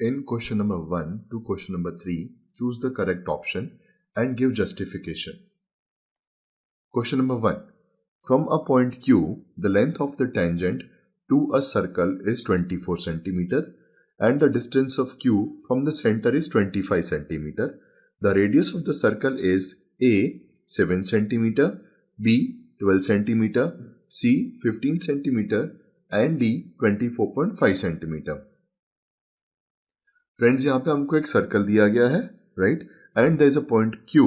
In question number 1 to question number 3, choose the correct option and give justification. Question number 1. From a point Q, the length of the tangent to a circle is 24 cm and the distance of Q from the center is 25 cm. The radius of the circle is A 7 cm, B 12 cm, C 15 cm and D 24.5 cm. Friends यहाँ पे हमको एक circle दिया गया है right and there is a point Q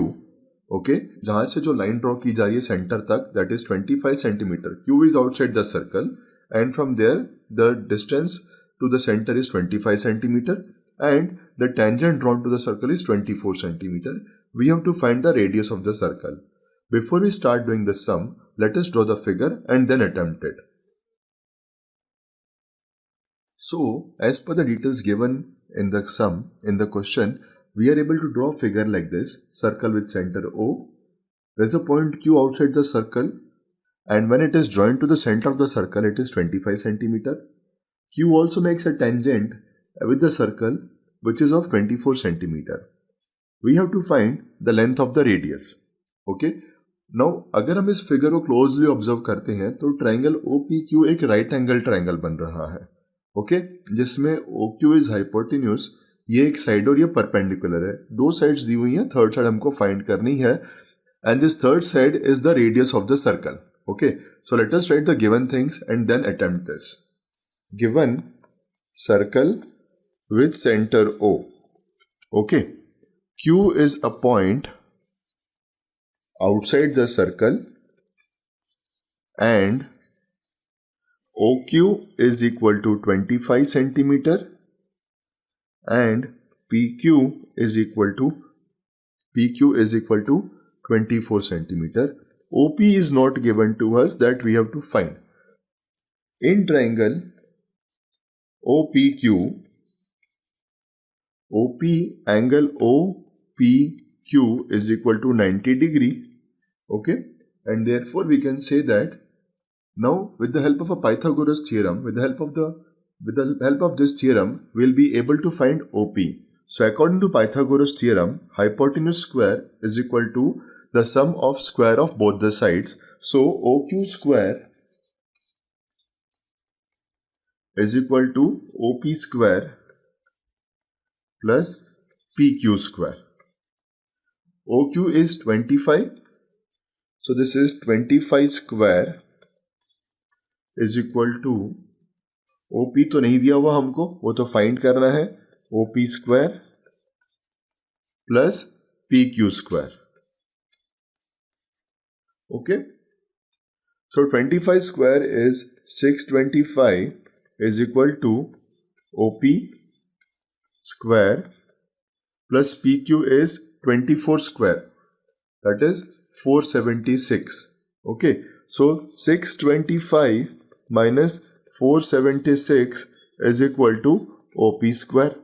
okay जहाँ से जो लाइन ड्रॉ की जा रही है सेंटर तक that is 25 centimetres Q is outside the circle and from there the distance to the centre is 25 centimetres and the tangent drawn to the circle is 24 centimetres. We have to find the radius of the circle. Before we start doing the sum, let us draw the figure and then attempt it. So, as per the details given in the sum, in the question, we are able to draw a figure like this, circle with center O. There is a point Q outside the circle and when it is joined to the center of the circle, it is 25 centimeter. Q also makes a tangent with the circle which is of 24 centimeter. We have to find the length of the radius. Okay. Now, अगर हम इस figure को closely observe करते हैं तो triangle OPQ एक right angle triangle बन रहा है ओके जिसमें OQ इज हाइपोटेन्यूज ये एक साइड और ये परपेंडिकुलर है दो साइड्स दी हुई हैं थर्ड साइड हमको फाइंड करनी है and this third side is the radius of the circle okay so let us write the given things and then attempt this given circle with centre O okay Q is a point outside the circle and OQ is equal to 25 centimeter and PQ is equal to 24 centimeter. OP is not given to us that we have to find. In triangle OPQ, OP angle OPQ is equal to 90 degree. Okay, and therefore we can say that now with the help of a Pythagoras theorem, with the help of this theorem, we'll be able to find OP. So according to Pythagoras theorem, hypotenuse square is equal to the sum of square of both the sides. So OQ square is equal to OP square plus PQ square. OQ is 25. So this is 25 square is equal to OP तो नहीं दिया हुआ हमको वो तो find करना है OP square plus PQ square. Okay. So 25 square is 625 is equal to OP square plus PQ is 24 square that is 476. Okay, so 625 minus 476 is equal to OP square.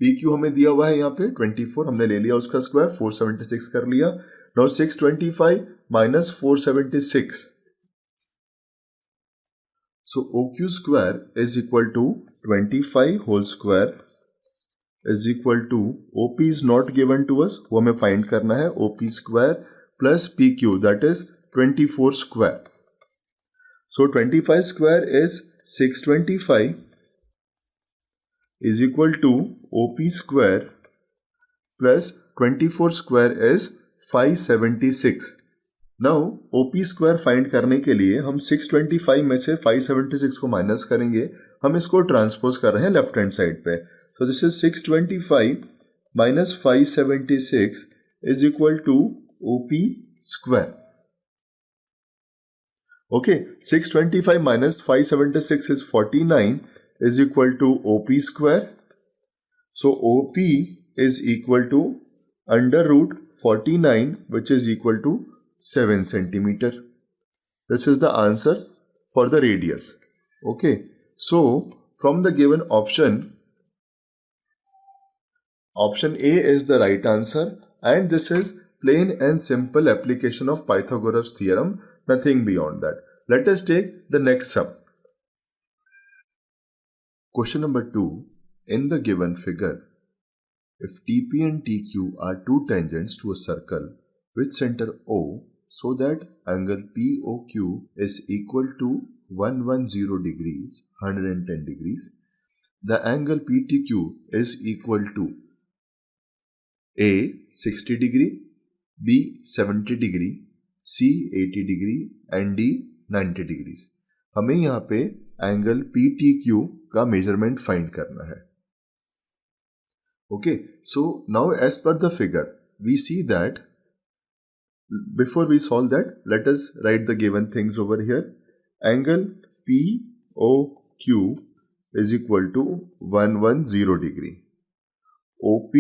PQ हमें दिया हुआ है यहाँ पे 24 हमने ले लिया उसका स्क्वायर 476 कर लिया. Now 625 minus 476. So OQ square is equal to 25 whole square is equal to OP is not given to us वो हमें फाइंड करना है OP square plus PQ that is 24 square. So 25 square is 625 is equal to OP square plus 24 square is 576. Now OP square find करने के लिए हम 625 में से 576 को माइनस करेंगे हम इसको ट्रांसपोज कर रहे हैं लेफ्ट हैंड साइड पे. So this is 625 minus 576 is equal to OP square. Okay, 625 minus 576 is 49 is equal to OP square. So OP is equal to under root 49 which is equal to 7 centimeter. This is the answer for the radius. Okay, so from the given option A is the right answer and this is plain and simple application of Pythagoras theorem, nothing beyond that. Let us take the next sum. Question number 2. In the given figure, if TP and TQ are two tangents to a circle with center O, so that angle POQ is equal to 110 degrees, 110 degrees, the angle PTQ is equal to A 60 degree, B 70 degree, C 80 degree and D 90 degrees. हमें यहाँ पे angle PTQ का measurement find करना है. Okay, so now as per the figure, we see that before we solve that, let us write the given things over here. Angle POQ is equal to 110 degree. OP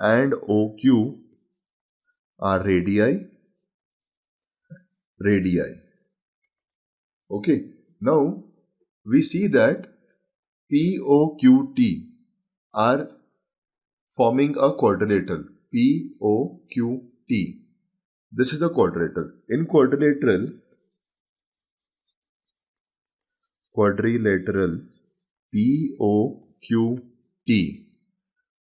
and OQ are radii. Okay, now we see that POQT are forming a quadrilateral. POQT. This is a quadrilateral. In quadrilateral POQT.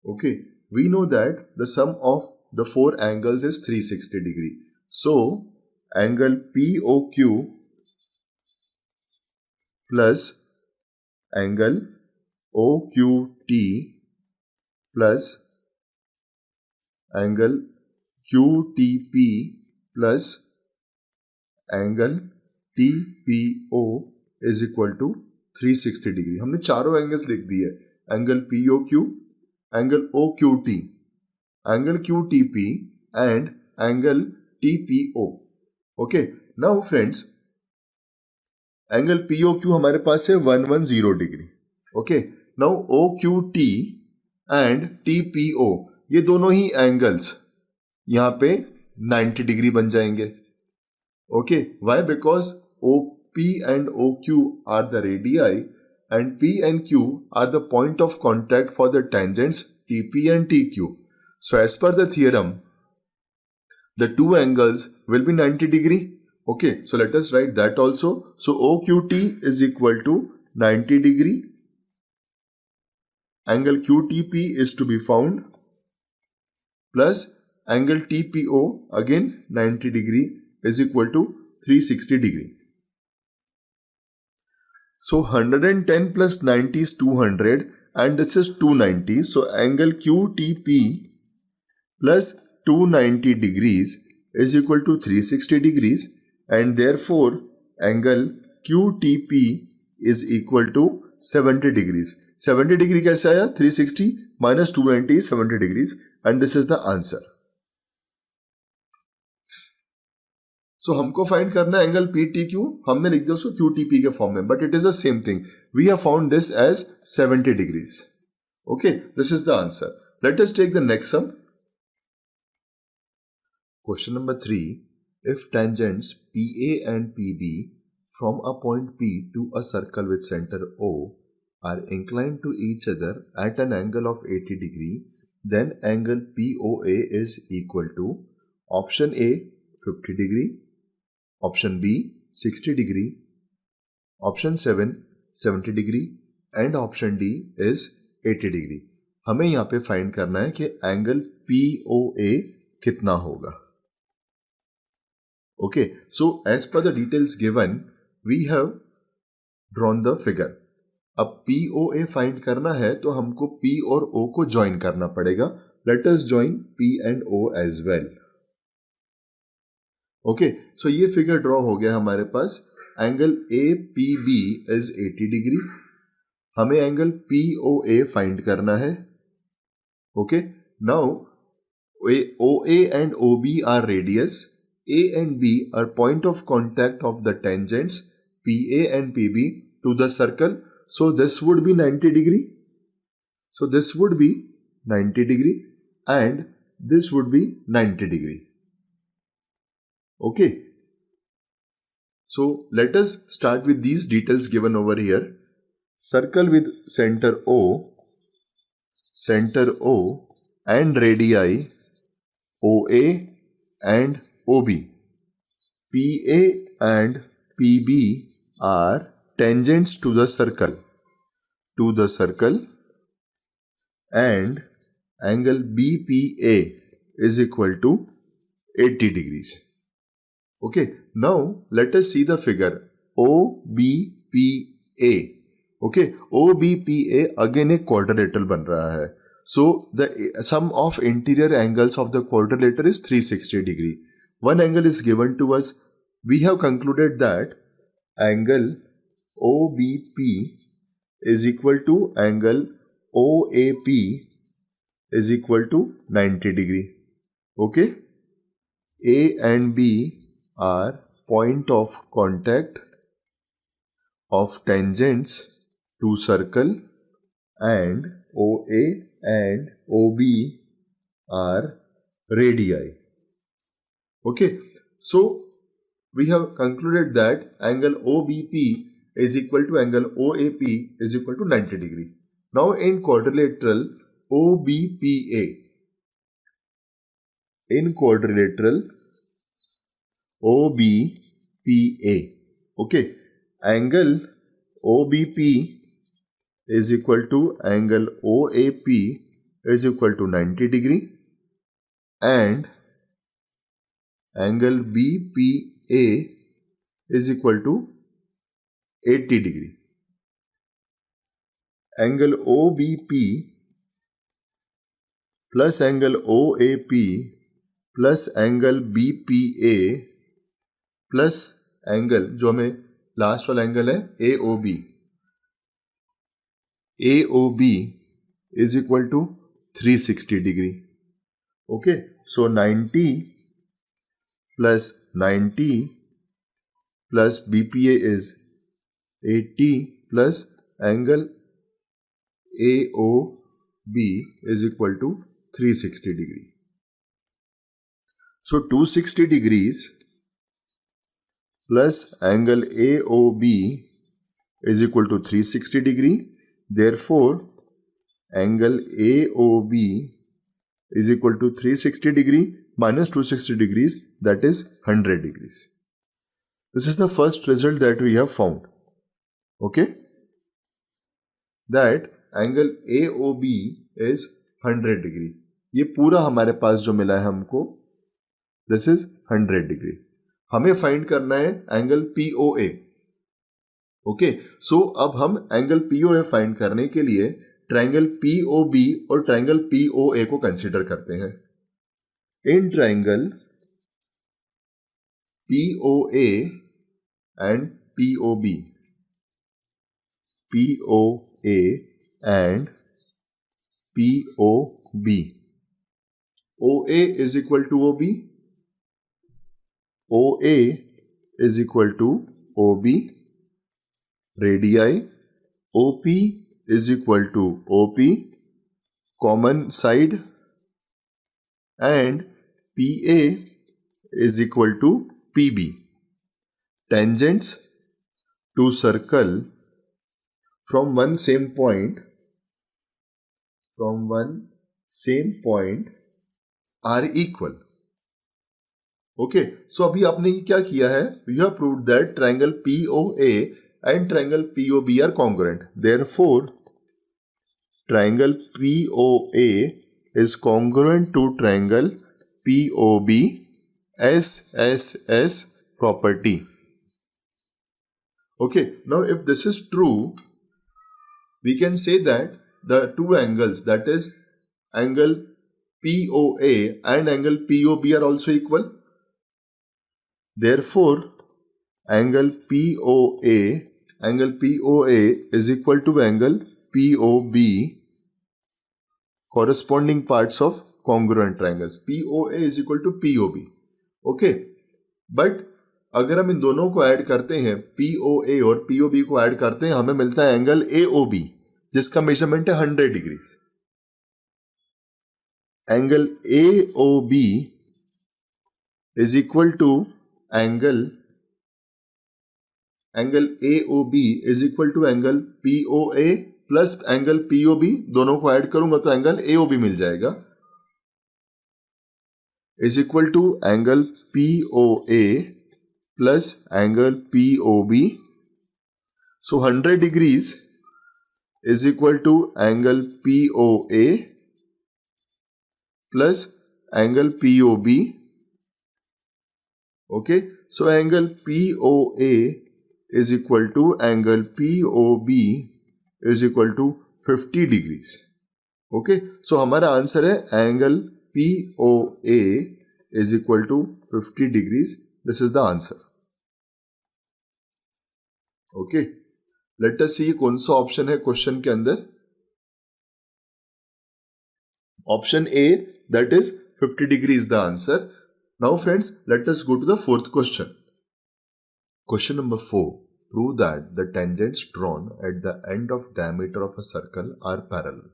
Okay, we know that the sum of the four angles is 360 degree. So, angle POQ plus angle OQT plus angle QTP plus angle TPO is equal to 360 degree. हमने चारों angles लिख दिए. Angle POQ, angle OQT, angle QTP and angle TPO. Okay, now friends, angle POQ हमारे पास है 110 degree. Okay, now OQT and TPO, ये दोनों ही angles यहाँ पे 90 डिग्री बन जाएंगे. Okay, why? Because OP and OQ are the radii and P and Q are the point of contact for the tangents TP and TQ. So as per the theorem, the two angles will be 90 degree. Okay, so let us write that also. So OQT is equal to 90 degree. Angle QTP is to be found plus angle TPO again 90 degree is equal to 360 degree. So 110 plus 90 is 200 and this is 290. So angle QTP plus 290 degrees is equal to 360 degrees and therefore angle QTP is equal to 70 degrees. 70 degree कैसे आया? 360 minus 290 is 70 degrees and this is the answer. So हमको find करना है angle PTQ. हमने लिख दिया उसको QTP के फॉर्म में, but it is the same thing. We have found this as 70 degrees. Okay, this is the answer. Let us take the next sum. Question number 3. If tangents PA and PB from a point P to a circle with center O are inclined to each other at an angle of 80 degree, then angle POA is equal to option A 50 degree, option B 60 degree, option 7 70 degree and option D is 80 degree. हमें यहाँ पे find करना है कि angle POA कितना होगा. Okay, so as per the details given, we have drawn the figure. अब POA find करना है तो हमको P और O को ज्वाइन करना पड़ेगा. Let us join P and O as well. Okay, so ये फिगर ड्रॉ हो गया हमारे पास. Angle APB is 80 degree. हमें एंगल POA फाइंड करना है. Okay, now OA and OB are radius. A and B are point of contact of the tangents PA and PB to the circle. So this would be 90 degree. So this would be 90 degree and this would be 90 degree. Okay, so let us start with these details given over here. Circle with center O and radii OA and OB. PA and PB are tangents to the circle. to the circle and angle BPA is equal to 80 degrees. Okay, now let us see the figure OBPA. Okay, OBPA again एक quadrilateral बन रहा है. So the sum of interior angles of the quadrilateral is 360 degree. One angle is given to us. We have concluded that angle OBP is equal to angle OAP is equal to 90 degree. Okay, A and B are point of contact of tangents to circle and OA and OB are radii. Okay, so we have concluded that angle OBP is equal to angle OAP is equal to 90 degree. Now in quadrilateral OBPA, in quadrilateral OBPA, okay, angle OBP is equal to angle OAP is equal to 90 degree and angle BPA is equal to 80 degree. Angle OBP plus angle OAP plus angle BPA plus angle जो हमें last वाला angle है AOB, AOB is equal to 360 degree. Okay, so 90 plus 90 plus BPA is 80 plus angle AOB is equal to 360 degree. So 260 degrees plus angle AOB is equal to 360 degree. Therefore, angle AOB is equal to 360 degree minus 260 degrees, that is 100 degrees. This is the first result that we have found. Okay, that angle AOB is 100 degree. ये पूरा हमारे पास जो मिला है हमको, this is 100 degree. हमें find करना है एंगल POA. ओके, सो अब हम एंगल POA फाइंड करने के लिए ट्रायंगल POB और ट्रायंगल POA को कंसीडर करते हैं. In triangle POA and POB, POA and POB, OA is equal to OB, OA is equal to OB, radii, OP is equal to OP, common side, and PA is equal to PB. Tangents to circle from one same point are equal. Okay, so अभी आपने क्या किया है? You have proved that triangle POA and triangle POB are congruent. Therefore, triangle POA is congruent to triangle POB SSS property. Okay, now if this is true, we can say that the two angles, that is angle POA and angle POB, are also equal. Therefore, angle POA is equal to angle POB, corresponding parts of congruent triangles. POA is equal to POB. Okay, but अगर हम इन दोनों को add करते हैं, POA और POB को add करते हैं, हमें मिलता है एंगल AOB, जिसका मेजरमेंट है 100 degree. Angle AOB is equal to angle AOB is equal to angle POA plus angle POB, दोनों को ऐड करूंगा तो एंगल AOB मिल जाएगा, is equal to angle POA plus angle POB. So 100 degrees is equal to angle POA plus angle POB. Okay, so angle POA is equal to angle POB is equal to 50 degrees. Okay, so हमारा answer है angle POA is equal to 50 degrees. This is the answer. Okay, let us see कौन सा option है question के अंदर. Option A, that is 50 degree is the answer. Now friends, let us go to the fourth question. Question number 4. Prove that the tangents drawn at the end of diameter of a circle are parallel.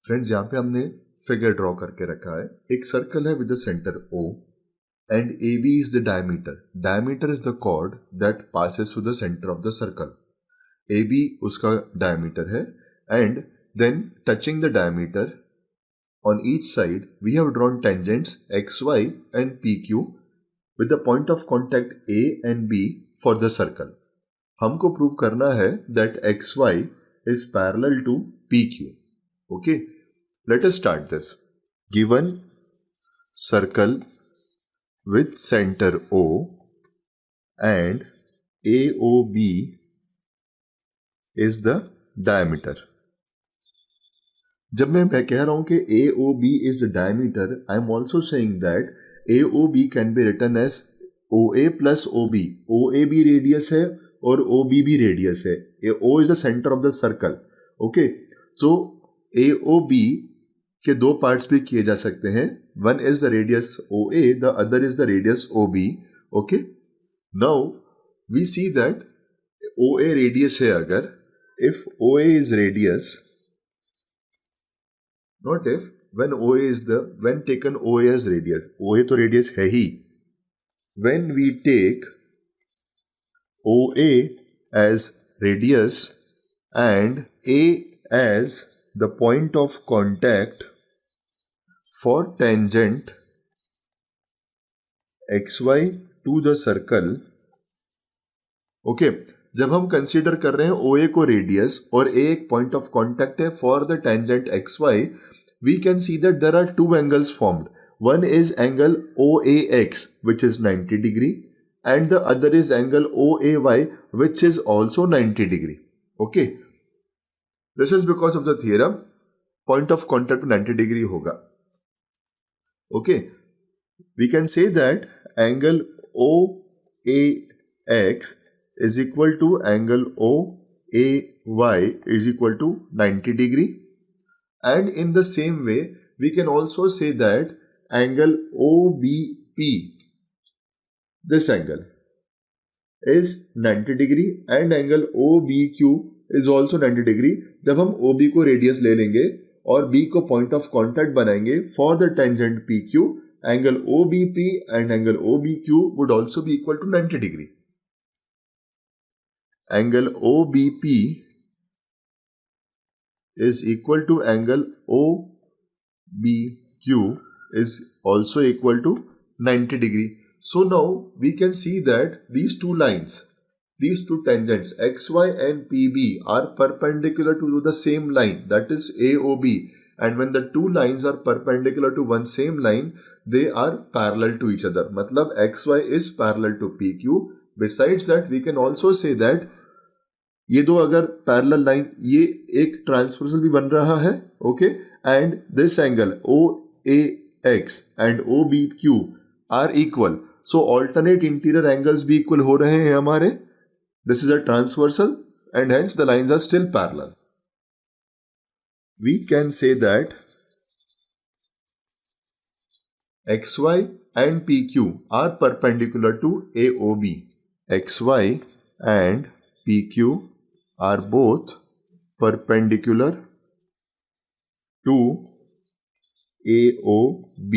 Friends, यहाँ पे हमने figure draw करके रखा है. एक circle है with the center O and AB is the diameter. Diameter is the chord that passes through the center of the circle. AB उसका diameter है and then touching the diameter on each side we have drawn tangents XY and PQ with the point of contact A and B for the circle. हमको prove करना है that XY is parallel to PQ. Okay, let us start this. Given circle with center O and AOB is the diameter. जब मैं कह रहा हूं कि AOB is the diameter, I am also saying that AOB can be written as OA plus OB. OA भी radius है और OB भी रेडियस है. O is the center of the circle. Okay, so AOB के दो parts भी किए जा सकते हैं. One is the radius OA, the other is the radius OB. Okay, now we see that OA radius है. अगर if OA is radius, not if, when OA is when taken OA as radius. OA तो radius है ही. When we take OA as radius and A as the point of contact for tangent XY to the circle. Okay, जब हम consider कर रहे हैं OA को radius और A एक पॉइंट ऑफ कॉन्टैक्ट है for the tangent XY, we can see that there are two angles formed. One is angle OAX which is 90 degree and the other is angle OAY which is also 90 degree. Okay, this is because of the theorem point of contact 90 degree hoga. Okay, we can say that angle OAX is equal to angle OAY is equal to 90 degree. And in the same way, we can also say that angle OBP, this angle, is 90 degree and angle OBQ is also 90 degree. जब हम OB को radius ले लेंगे और B को point of contact बनाएंगे for the tangent PQ, angle OBP and angle OBQ would also be equal to 90 degree. Angle OBP is equal to angle OBQ is also equal to 90 degree. So now we can see that these two lines, these two tangents XY and PB are perpendicular to the same line, that is AOB. And when the two lines are perpendicular to one same line, they are parallel to each other. मतलब XY is parallel to PQ. Besides that, we can also say that ये दो अगर parallel line, ये एक transversal भी बन रहा है. Okay, and this angle OAX and OBQ are equal. So alternate interior angles भी इक्वल हो रहे हैं हमारे. This is a transversal and hence the lines are still parallel. We can say that XY and PQ are perpendicular to AOB. XY and PQ are both perpendicular to AOB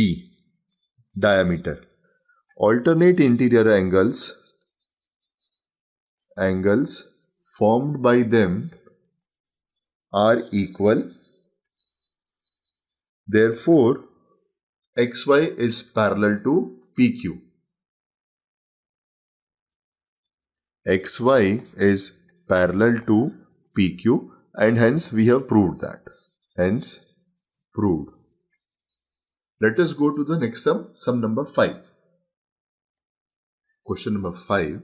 diameter. Alternate interior angles formed by them are equal. Therefore, XY is parallel to PQ. XY is parallel to PQ. and hence we have proved that. Hence proved. Let us go to the next sum number 5. Question number 5.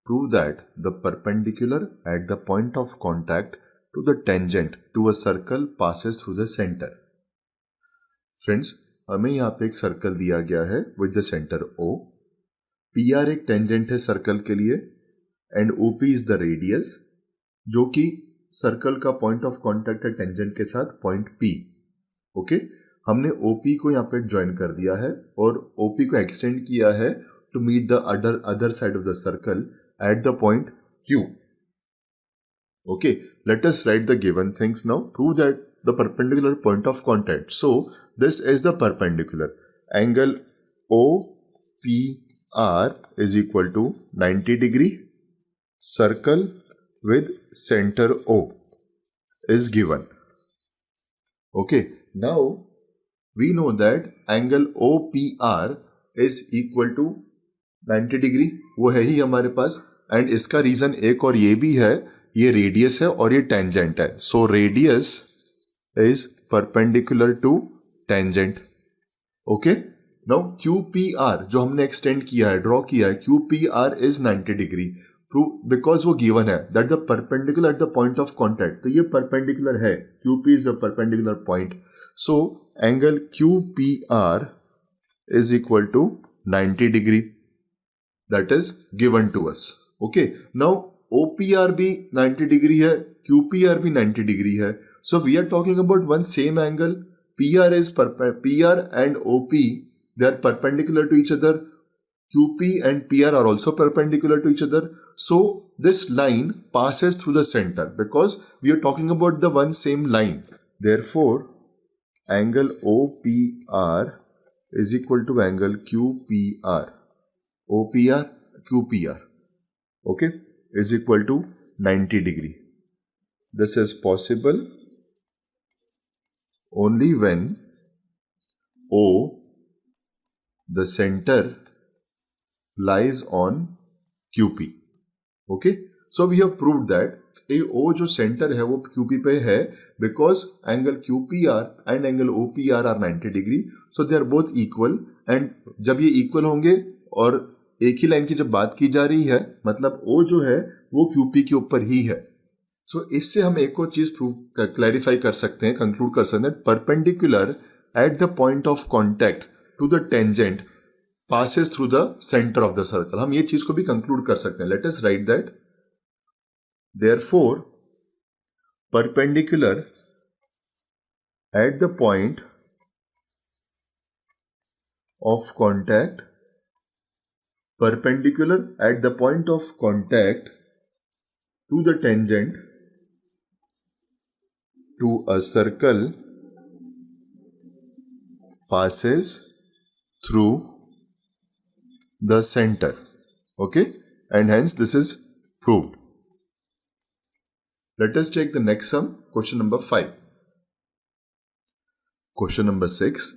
Prove that the perpendicular at the point of contact to the tangent to a circle passes through the center. Friends, हमें यहाँ पे एक circle दिया गया है with the center O. PR एक tangent है circle के लिए and OP is the radius, जो कि सर्कल का पॉइंट ऑफ कॉन्टैक्ट है टेंजेंट के साथ पॉइंट P. ओके, हमने OP को यहाँ पे ज्वाइन कर दिया है और OP को एक्सटेंड किया है to meet the other side of the circle at the point Q. Okay, let us write the given things now. Prove that the perpendicular point of contact. So, this is the perpendicular. Angle OPR is equal to 90 degree. Circle with center O is given. Okay, now we know that angle OPR is equal to 90 degree. वो है ही हमारे पास. And इसका reason एक और ये भी है, ये रेडियस है और ये टेंजेंट है. So radius is perpendicular to tangent. Okay, now QPR जो हमने एक्सटेंड किया है, ड्रॉ किया है, QPR इज 90 डिग्री. बिकॉज वो गिवन है that the perpendicular at the point of contact, तो ये परपेंडिकुलर है. QP is a perpendicular point. So angle QPR is equal to 90 degree. That is given to us. Okay. Now OPR भी 90 degree है, QPR भी 90 degree है. So we are talking about one same angle. PR and OP, they are perpendicular to each other. QP and PR are also perpendicular to each other. So this line passes through the center because we are talking about the one same line. Therefore, angle OPR is equal to angle QPR. OPR, QPR, okay, is equal to 90 degree. This is possible only when O, the center, lies on QP. Okay, so we have proved that O जो centre है वो QP पे है because angle QPR and angle OPR are 90 degree. So they are both equal. and जब ये equal होंगे और एक ही लाइन की जब बात की जा रही है, मतलब O जो है वो QP के ऊपर ही है. सो इससे हम एक और चीज क्लैरिफाई कर सकते हैं, कंक्लूड कर सकते हैं. Perpendicular at the point of contact to the tangent passes through the centre of the circle. हम ये चीज को भी कंक्लूड कर सकते हैं. Let us write that. Therefore perpendicular at the point of contact, perpendicular at the point of contact to the tangent to a circle passes through the center. Okay, and hence this is proved. Let us take the next sum, question number 5. Question number 6.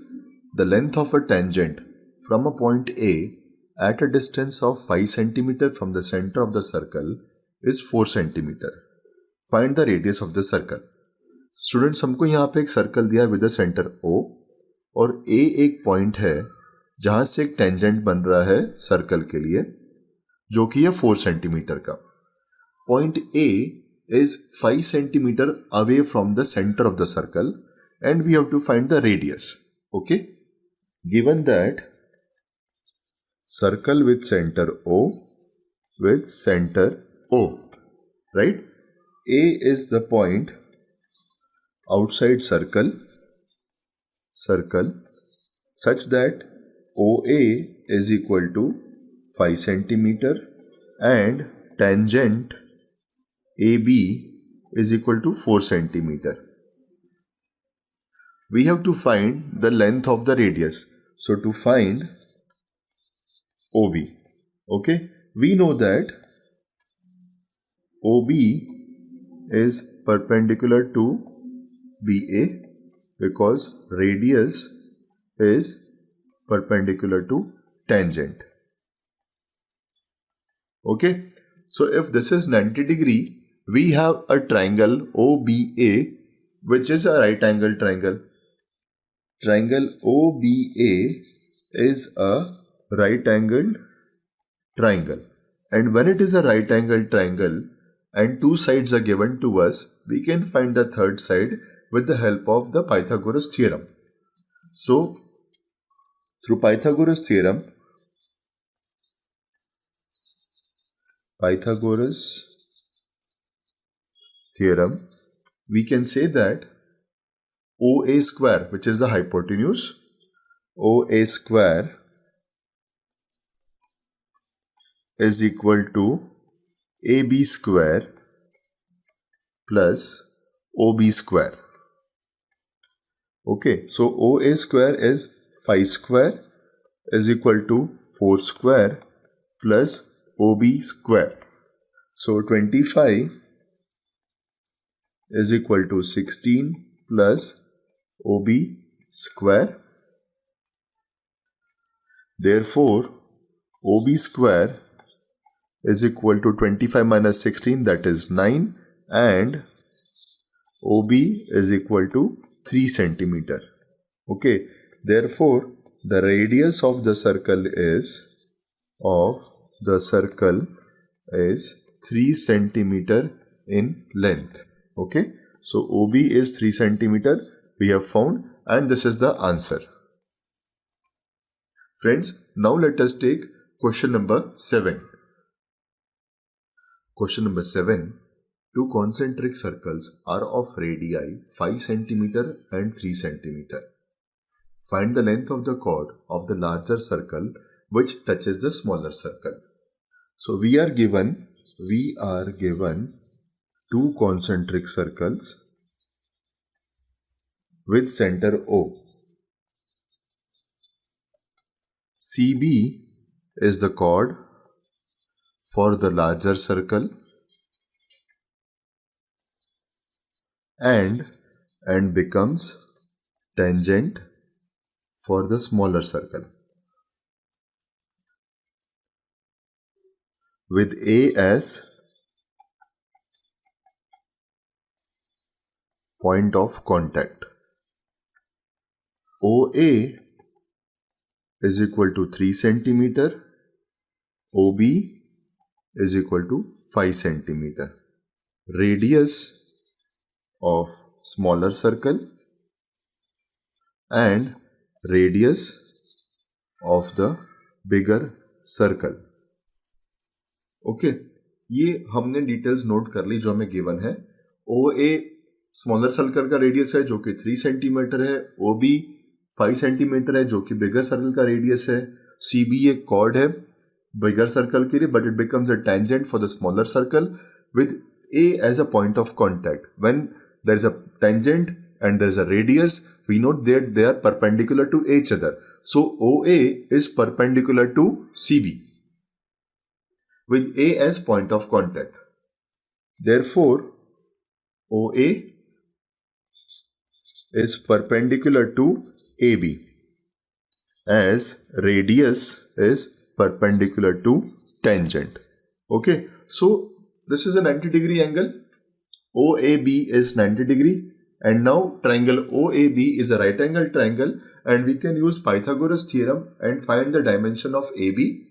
The length of a tangent from a point A at a distance of 5 cm from the center of the circle is 4 cm. Find the radius of the circle. Students, हमको यहाँ पे एक circle दिया with the centre O और A एक point है जहां से एक टेंजेंट बन रहा है सर्कल के लिए जो कि है 4 सेंटीमीटर का. Point A is 5 cm away from the center of the circle and we have to find the radius. Okay, given that circle with center O, right? A is the point outside circle such that OA is equal to 5 centimeter and tangent AB is equal to 4 centimeter. We have to find the length of the radius. So to find OB, okay, we know that OB is perpendicular to BA because radius is perpendicular to tangent. Okay, so if this is 90 degree, we have a triangle OBA, which is a right angle triangle. Triangle OBA is a right angled triangle. And when it is a right angled triangle and two sides are given to us, we can find the third side with the help of the Pythagoras theorem. So, through Pythagoras theorem, we can say that OA square, which is the hypotenuse, OA square is equal to AB square plus OB square. Okay, so OA square is 5 square is equal to 4 square plus OB square. So 25 is equal to 16 plus OB square. Therefore, OB square is equal to 25 minus 16, that is 9, and OB is equal to 3 centimeter. Okay, therefore the radius of the circle is 3 centimeter in length. Okay, so OB is 3 centimeter we have found, and this is the answer. Friends, now let us take question number 7. Question number 7. Two concentric circles are of radii 5 cm and 3 cm. Find the length of the chord of the larger circle which touches the smaller circle. So we are given two concentric circles with center O. CB is the chord for the larger circle and becomes tangent for the smaller circle, with A as point of contact. OA is equal to 3 cm, OB is equal to 5 cm. Radius of smaller circle and radius of the bigger circle. Okay, ये हमने details note कर ली जो हमें given है. OA smaller circle का radius है जो कि 3 सेंटीमीटर है. OB 5 सेंटीमीटर है जो कि बिगर सर्कल का रेडियस है. CB एक कॉर्ड है बिगर सर्कल के लिए, but it becomes a tangent for the smaller circle with A as a point of contact. When there is a tangent and there is a radius, we know that they are perpendicular to each other. So OA is perpendicular to CB with A as point of contact. Therefore, OA is perpendicular to AB as radius is perpendicular to tangent. Okay, so this is a 90-degree angle. OAB is 90 degree, and now triangle OAB is a right angle triangle, and we can use Pythagoras theorem and find the dimension of AB.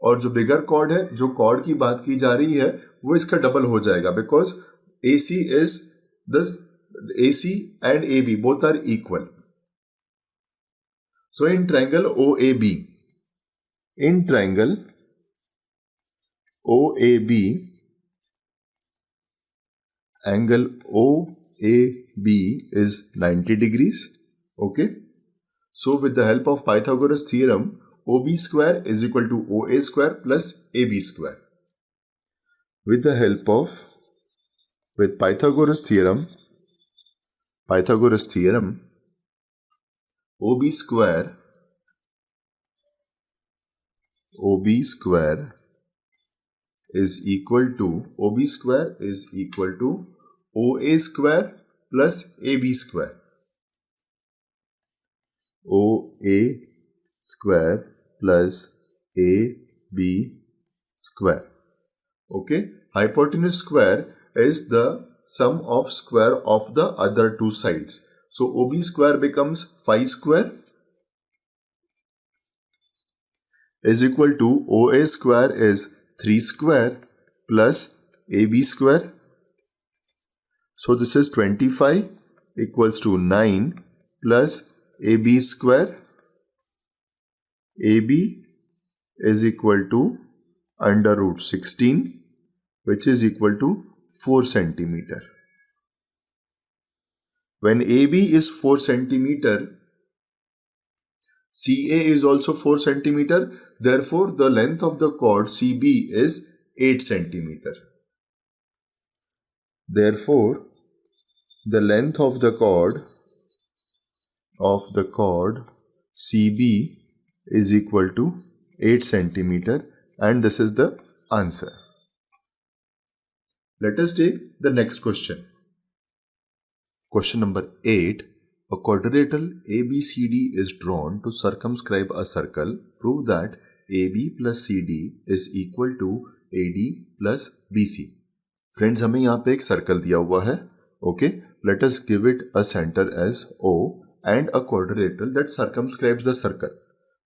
और जो बिगर cord है, जो cord की बात की जा रही है, वो इसका डबल हो जाएगा because AC is the AC and AB both are equal. So in triangle OAB, angle OAB is 90 degrees. Okay. So with the help of Pythagoras theorem, OB square is equal to OA square plus AB square. With the help of Pythagoras theorem, OB square is equal to OA square plus AB square. OA square plus AB square. Okay. Hypotenuse square is the sum of square of the other two sides. So OB square becomes 5 square is equal to OA square is 3 square plus AB square. So this is 25 equals to 9 plus AB square. AB is equal to under root 16, which is equal to 4 centimeter. When AB is 4 centimeter, CA is also 4 centimeter. Therefore, the length of the chord CB is 8 centimeter. Therefore, the length of the chord CB is equal to 8 centimeter, and this is the answer. Let us take the next question. Question number 8. A quadrilateral ABCD is drawn to circumscribe a circle. Prove that AB plus CD is equal to AD plus BC. Friends, हमें यहाँ पे एक circle दिया हुआ है. Okay, let us give it a center as O and a quadrilateral that circumscribes the circle.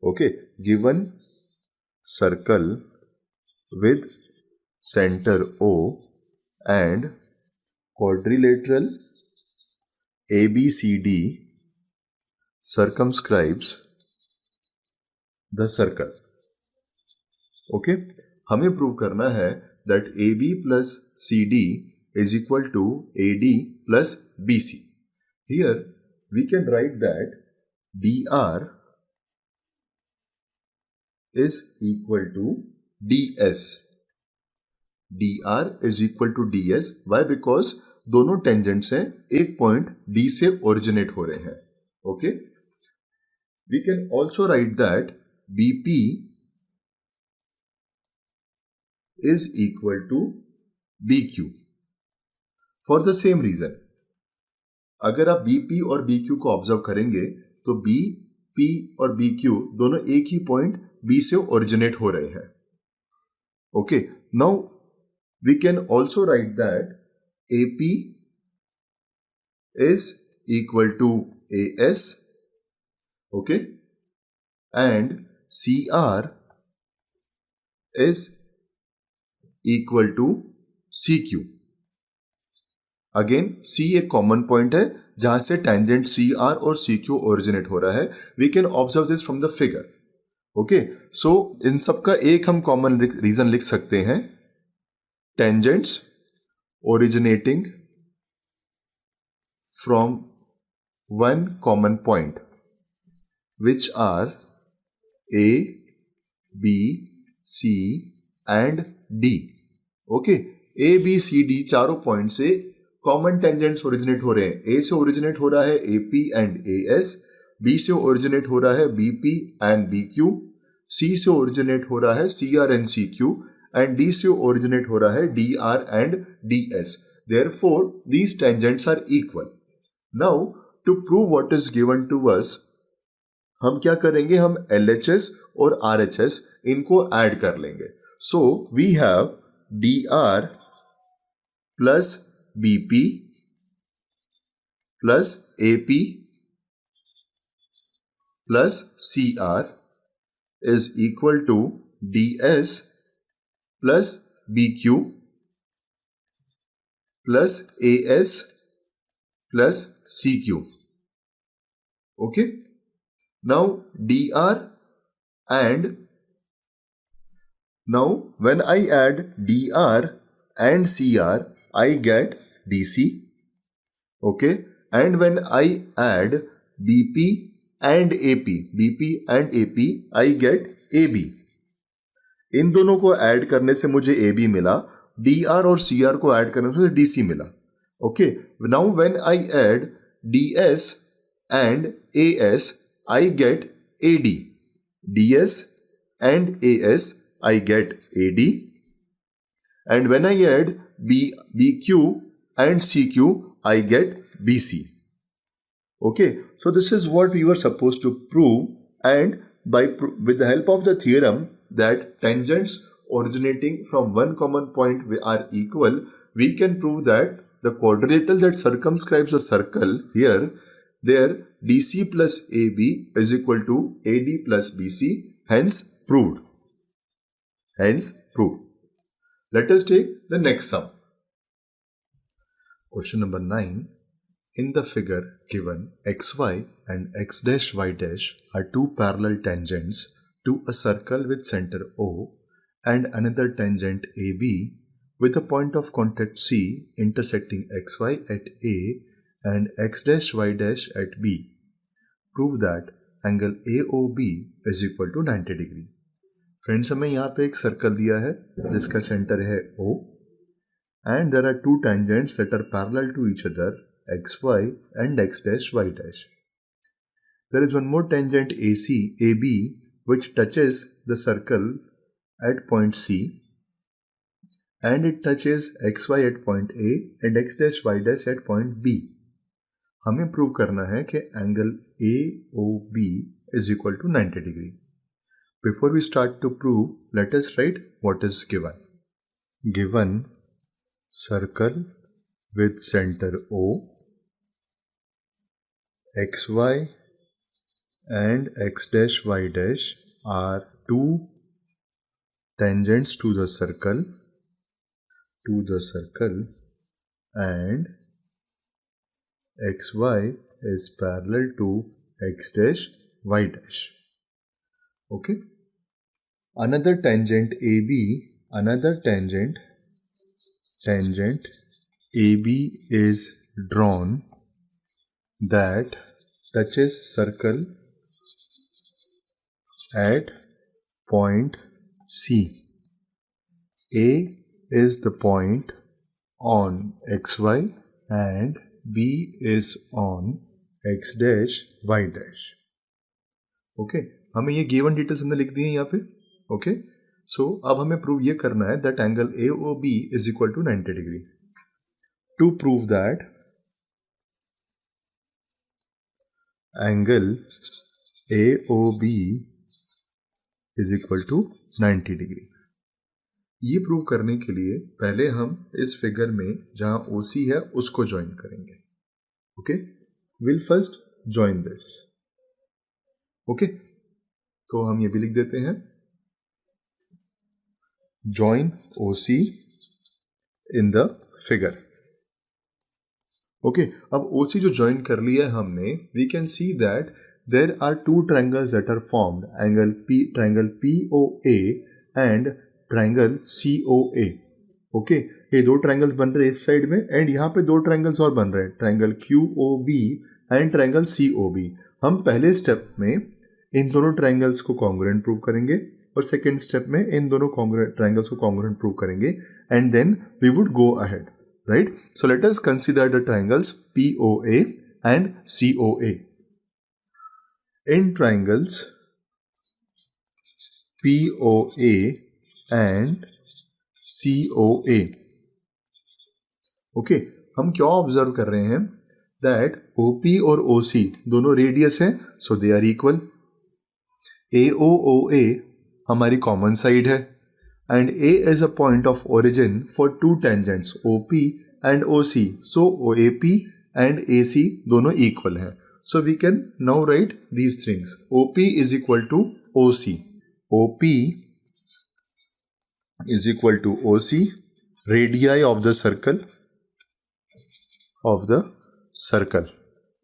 Okay, given circle with center O and quadrilateral ABCD circumscribes the circle. Okay, हमें prove करना है that AB plus CD is equal to AD plus BC. Here we can write that DR is equal to DS. DR is equal to DS. Why? Because दोनों tangents हैं, एक point D से originate हो रहे हैं. Okay, we can also write that BP is equal to BQ for the same reason. अगर आप BP और BQ को ऑब्जर्व करेंगे तो BP और BQ दोनों एक ही पॉइंट B से ओरिजिनेट हो रहे हैं. Okay, now we can also write that AP is equal to AS, okay, and CR is equal to CQ. Again C एक कॉमन पॉइंट है जहां से टेंजेंट CR और CQ ओरिजिनेट हो रहा है. We can observe this from the figure. Okay, so इन सब का एक हम कॉमन रीजन लिख सकते हैं. Tangents originating from one common point, which are A, B, C and D. Okay, A, B, C, D चारों पॉइंट से कॉमन टेंजेंट्स ओरिजिनेट हो रहे हैं. A से ओरिजिनेट हो रहा है AP एंड AS, B से ओरिजिनेट हो रहा है BP एंड BQ, C से ओरिजिनेट हो रहा है CR and CQ, and D से originate हो रहा है DR and DS. Therefore, these tangents are equal. Now, to prove what is given to us, हम क्या करेंगे? हम LHS और RHS इनको ऐड कर लेंगे. So, we have DR plus BP plus AP plus CR is equal to DS plus BQ plus AS plus CQ. Okay, now DR and now when I add DR and CR I get DC. Okay, and when I add BP and AP I get AB. इन दोनों को add करने से मुझे AB मिला, DR और CR को add करने से DC मिला. Okay, now when I add DS and AS I get AD. DS and AS I get AD, and when I add BQ and CQ I get BC. Okay, so this is what we were supposed to prove, and with the help of the theorem that tangents originating from one common point are equal, we can prove that the quadrilateral that circumscribes a circle here, there DC plus AB is equal to AD plus BC, hence proved. Hence proved. Let us take the next sum. Question number 9. In the figure given, xy and x dash y dash are two parallel tangents to a circle with center O and another tangent AB with a point of contact C intersecting xy at A and x dash y dash at B. Prove that angle AOB is equal to 90 degree. Friends, हमें यहाँ पे एक circle दिया है जिसका centre है O and there are two tangents that are parallel to each other, xy and x dash y dash. There is one more tangent AB which touches the circle at point C and it touches xy at point A and x dash y dash at point B. हमें prove करना है कि angle AOB is equal to 90 degree. Before we start to prove, let us write what is given. Given circle with center O, xy and x dash y dash are two tangents to the circle and xy is parallel to x dash y dash. Okay. Another tangent AB is drawn that touches circle at point C. A is the point on xy and B is on x dash y dash. Okay, हमें ये given details हमने लिख दी है यहाँ पे. Okay, सो अब हमें prove ये करना है that angle AOB is equal to 90 degree. To prove that angle AOB is equal to 90 degree, ये प्रूव करने के लिए पहले हम इस फिगर में जहां OC है उसको ज्वाइन करेंगे. Okay, will first join this. Okay, तो हम ये भी लिख देते हैं join OC in the figure. Okay, अब OC जो ज्वाइन कर लिया है हमने, we can see that there are two triangles that are formed, triangle POA and triangle COA. Okay, ये दो ट्रायंगल्स बन रहे हैं इस साइड में एंड यहाँ पे दो ट्रायंगल्स और बन रहे हैं, triangle QOB and triangle COB. हम पहले स्टेप में इन दोनों ट्रायंगल्स को कॉन्ग्रुएंट प्रूव करेंगे और सेकेंड स्टेप में इन दोनों ट्रायंगल्स को कॉन्ग्रुएंट प्रूव करेंगे and then we would go ahead, right. So let us consider the triangles POA and COA. In triangles POA and COA, okay, हम क्या ऑब्जर्व कर रहे हैं दैट OP और OC दोनों रेडियस हैं, so they are equal. AOOA हमारी common side है and A is a point of origin for two tangents OP and OC, so OAP and AC दोनों इक्वल हैं. So we can now write these things. OP is equal to OC, OP is equal to OC, radii of the circle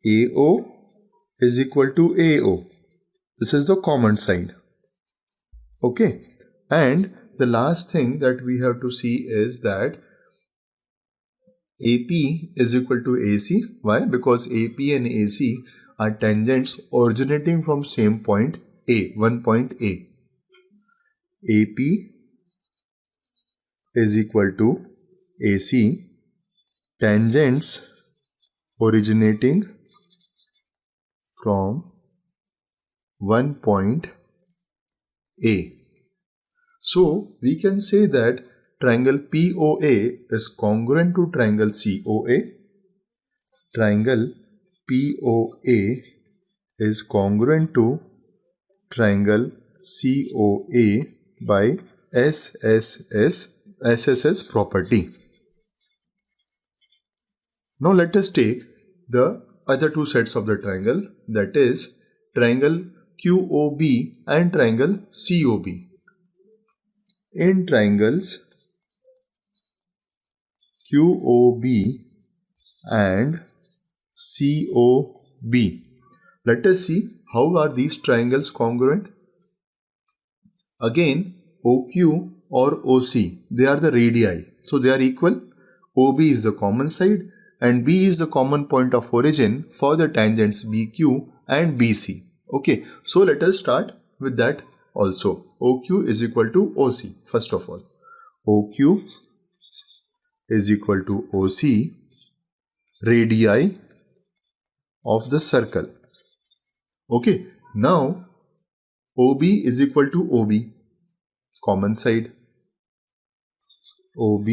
AO is equal to AO. This is the common side. Okay, and the last thing that we have to see is that AP is equal to AC. Why? Because AP and AC are tangents originating from same point A, one point A. AP is equal to AC, tangents originating from one point A. So we can say that triangle POA is congruent to triangle COA. Triangle POA is congruent to triangle COA by SSS property. Now let us take the other two sets of the triangle, that is triangle QOB and triangle COB. In triangles QOB and COB, let us see how are these triangles congruent. Again, OQ or OC, they are the radii, so they are equal. OB is the common side and B is the common point of origin for the tangents BQ and BC. Okay, so let us start with that also. OQ is equal to OC. First of all, OQ is equal to OC, radii of the circle. Okay, now OB is equal to OB, common side. OB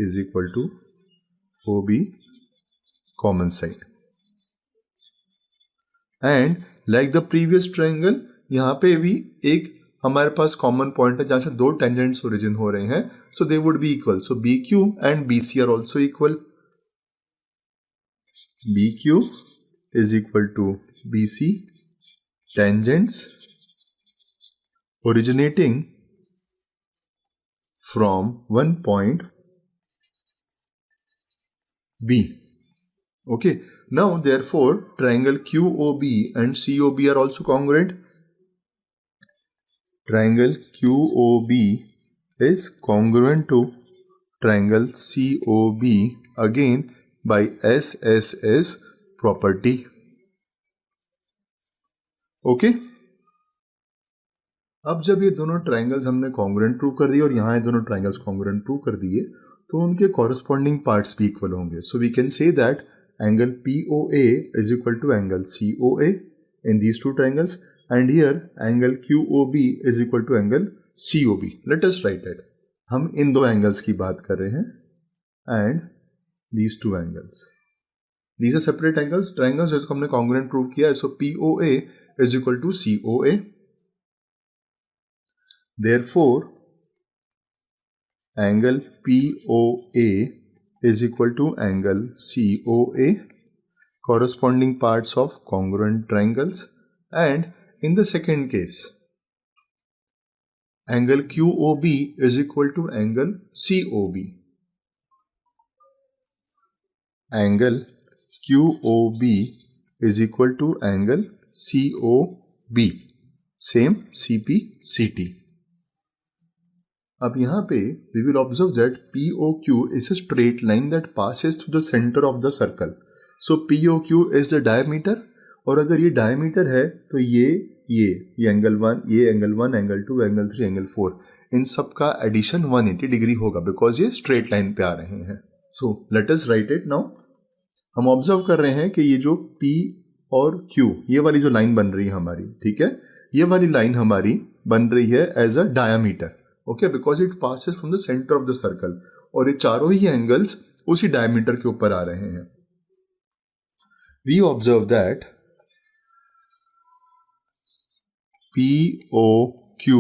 is equal to OB, common side. And like the previous triangle, यहाँ पे भी एक हमारे पास common point है जहां से दो tangents origin हो रहे हैं, so they would be equal. So BQ and BC are also equal. BQ is equal to BC, tangents originating from one point B. Okay, now therefore triangle QOB and COB are also congruent. Triangle QOB is congruent to triangle COB again by SSS property. Okay, अब जब ये दोनों triangles हमने congruent prove कर दिए और यहाँ ये दोनों ट्रायंगल्स कॉन्ग्रुएंट प्रूव कर दिए, तो उनके कॉरस्पॉन्डिंग पार्ट्स भी इक्वल होंगे. So we can say that angle POA is equal to angle COA in these two triangles and here angle QOB is equal to angle COB. Let us write it. हम इन दो angles की बात कर रहे हैं and these two angles, these are separate angles. Triangles जिसको हमने कॉन्ग्रुएंट प्रूव किया है, सो POA is equal to COA. Therefore, angle POA is equal to angle COA, corresponding parts of congruent triangles. And in the second case, angle QOB is equal to angle COB. Angle QOB is equal to angle COB, same CP CT. अब यहाँ पे we will observe that POQ is a straight line that passes through the center of the circle. So POQ is the diameter, और अगर ये diameter है तो ये angle 1, ये एंगल 1, एंगल 2, एंगल 3, एंगल 4, इन सब का एडिशन 180 डिग्री होगा बिकॉज ये स्ट्रेट लाइन पे आ रहे हैं. सो let us write it now. हम ऑब्जर्व कर रहे हैं कि ये जो P और Q, ये वाली जो लाइन बन रही है हमारी, ठीक है, ये वाली लाइन हमारी बन रही है as a diameter. Okay, because it passes from the centre of the circle, और ये चारों ही एंगल्स उसी डायमीटर के ऊपर आ रहे हैं. We observe that POQ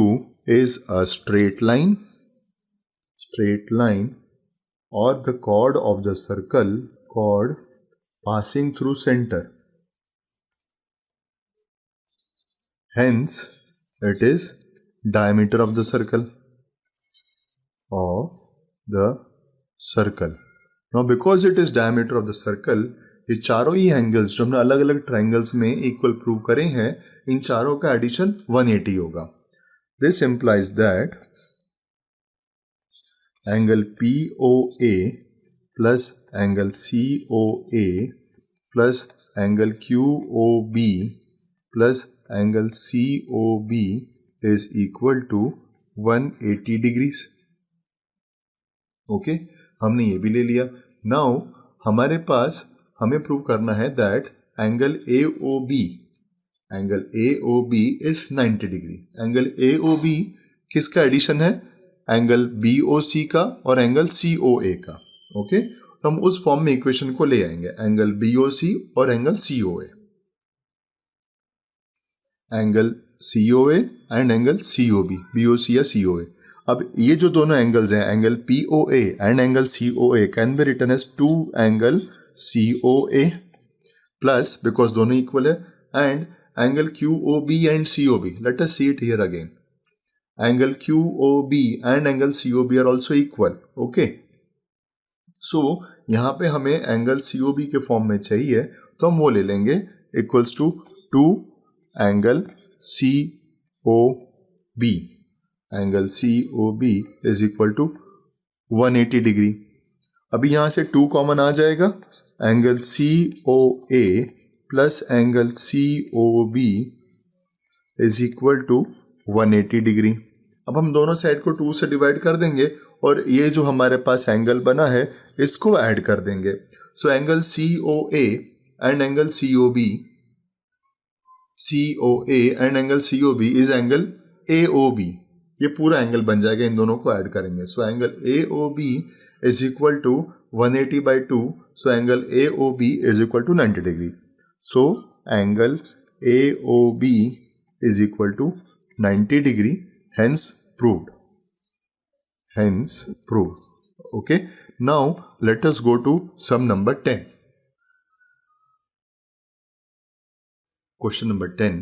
is a straight line or the chord of the circle, chord passing through center. Hence, it is diameter of the circle. Now, because it is diameter of the circle, ये चारों ही angles जो हमने अलग अलग triangles में equal prove करे हैं, इन चारों का एडिशन 180 होगा. This implies that angle POA plus angle COA plus angle QOB plus angle COB is equal to 180 degrees. Okay, हमने ये भी ले लिया. नाउ हमारे पास हमें प्रूव करना है that angle AOB is 90 degree. Angle AOB किसका एडिशन है? एंगल BOC का और एंगल COA का. ओके, तो हम उस फॉर्म में इक्वेशन को ले आएंगे, एंगल BOC और angle COA. Angle COA and angle COB, BOC या COA. अब ये जो दोनों एंगल्स हैं, angle POA and angle COA can be written as 2 angle COA plus, because दोनों इक्वल है, and angle QOB and COB. Let us see it here again. Angle QOB and angle COB are also equal. Okay. So यहाँ पे हमें angle COB के form में चाहिए तो हम वो ले लेंगे equals to 2 angle COB. Angle COB is equal to 180 degree. अभी यहाँ से 2 कॉमन आ जाएगा. Angle COA plus angle COB is equal to 180 degree. अब हम दोनों साइड को 2 से डिवाइड कर देंगे और ये जो हमारे पास एंगल बना है इसको ऐड कर देंगे. So angle COA and angle COA and angle COB is angle AOB. ये पूरा एंगल बन जाएगा, इन दोनों को ऐड करेंगे. So angle AOB is equal to 180 by 2. So angle AOB is equal to 90 degree. So angle AOB is equal to 90 degree, hence proved. Okay. Now let us go to sum number 10. Question number 10.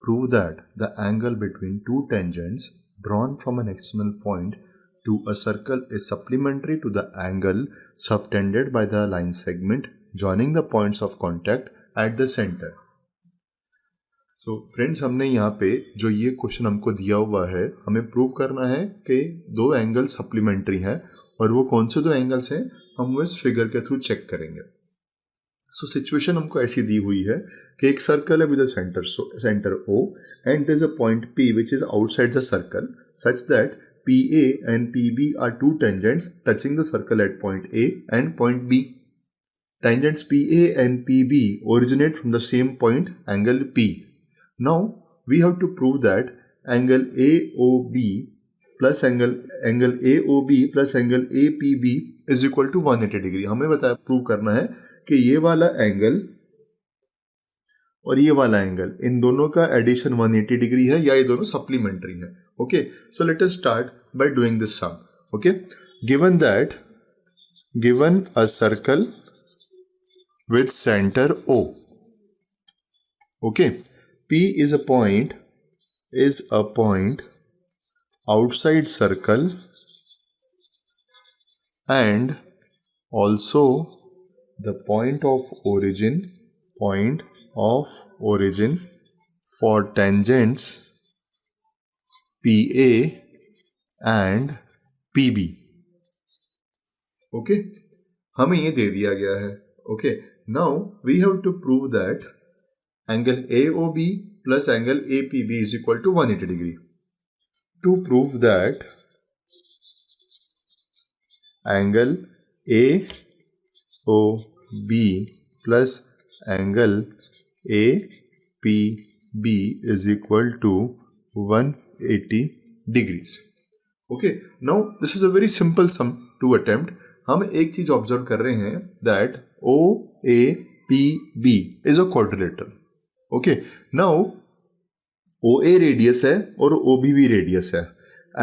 Prove that the angle between two tangents drawn from an external point to a circle is supplementary to the angle subtended by the line segment joining the points of contact at the center. So friends, हमने यहाँ पे जो ये question हमको दिया हुआ है, हमें प्रूव करना है कि दो एंगल सप्लीमेंट्री हैं, और वो कौन से दो एंगल्स हैं हम वो इस फिगर के थ्रू चेक करेंगे. सो सिचुएशन हमको ऐसी दी हुई है कि एक सर्कल है with a centre O and there is a point P which is outside the circle such that PA and PB are two tangents touching the circle at point A and point B. Tangents PA and PB originate from the same point, angle P. Now we have to prove that angle AOB plus angle AOB plus angle APB is equal to 180 degree. हमें बताया prove करना है कि ये वाला angle और ये वाला एंगल, इन दोनों का एडिशन 180 डिग्री है या ये दोनों सप्लीमेंट्री है. Okay, so let us start by doing this sum. Okay, given a circle with center O. Okay, P is a point outside circle and also the point of origin for tangents PA and PB. Okay, हमें ये दे दिया गया है. Okay, now we have to prove that angle AOB plus angle APB is equal to 180 degree. To prove that angle AOB plus angle APB is equal to 180 degrees. Okay, now this is a very simple sum to attempt. हम एक चीज observe कर रहे हैं that OAPB is a quadrilateral. Okay, now OA radius है और OB भी radius है,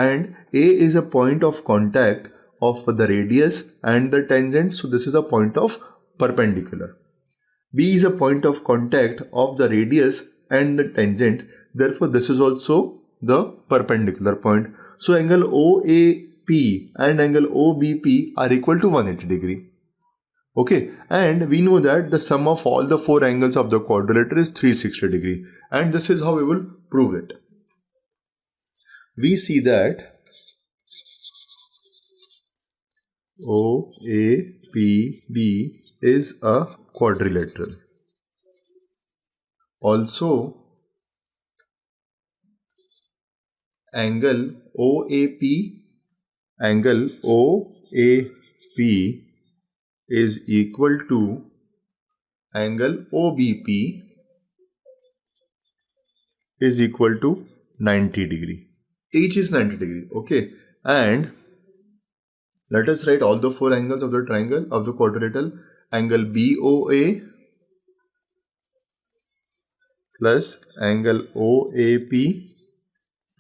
and A is a point of contact of the radius and the tangent, so this is a point of perpendicular. B is a point of contact of the radius and the tangent, therefore this is also the perpendicular point. So angle OAP and angle OBP are equal to 180 degree. Okay, and we know that the sum of all the four angles of the quadrilateral is 360 degree, and this is how we will prove it. We see that OAPB is a quadrilateral. Also, angle OAP is equal to angle OBP is equal to 90 degree. Each is 90 degree. Okay, and let us write all the four angles of the triangle of the quadrilateral. Angle BOA plus angle OAP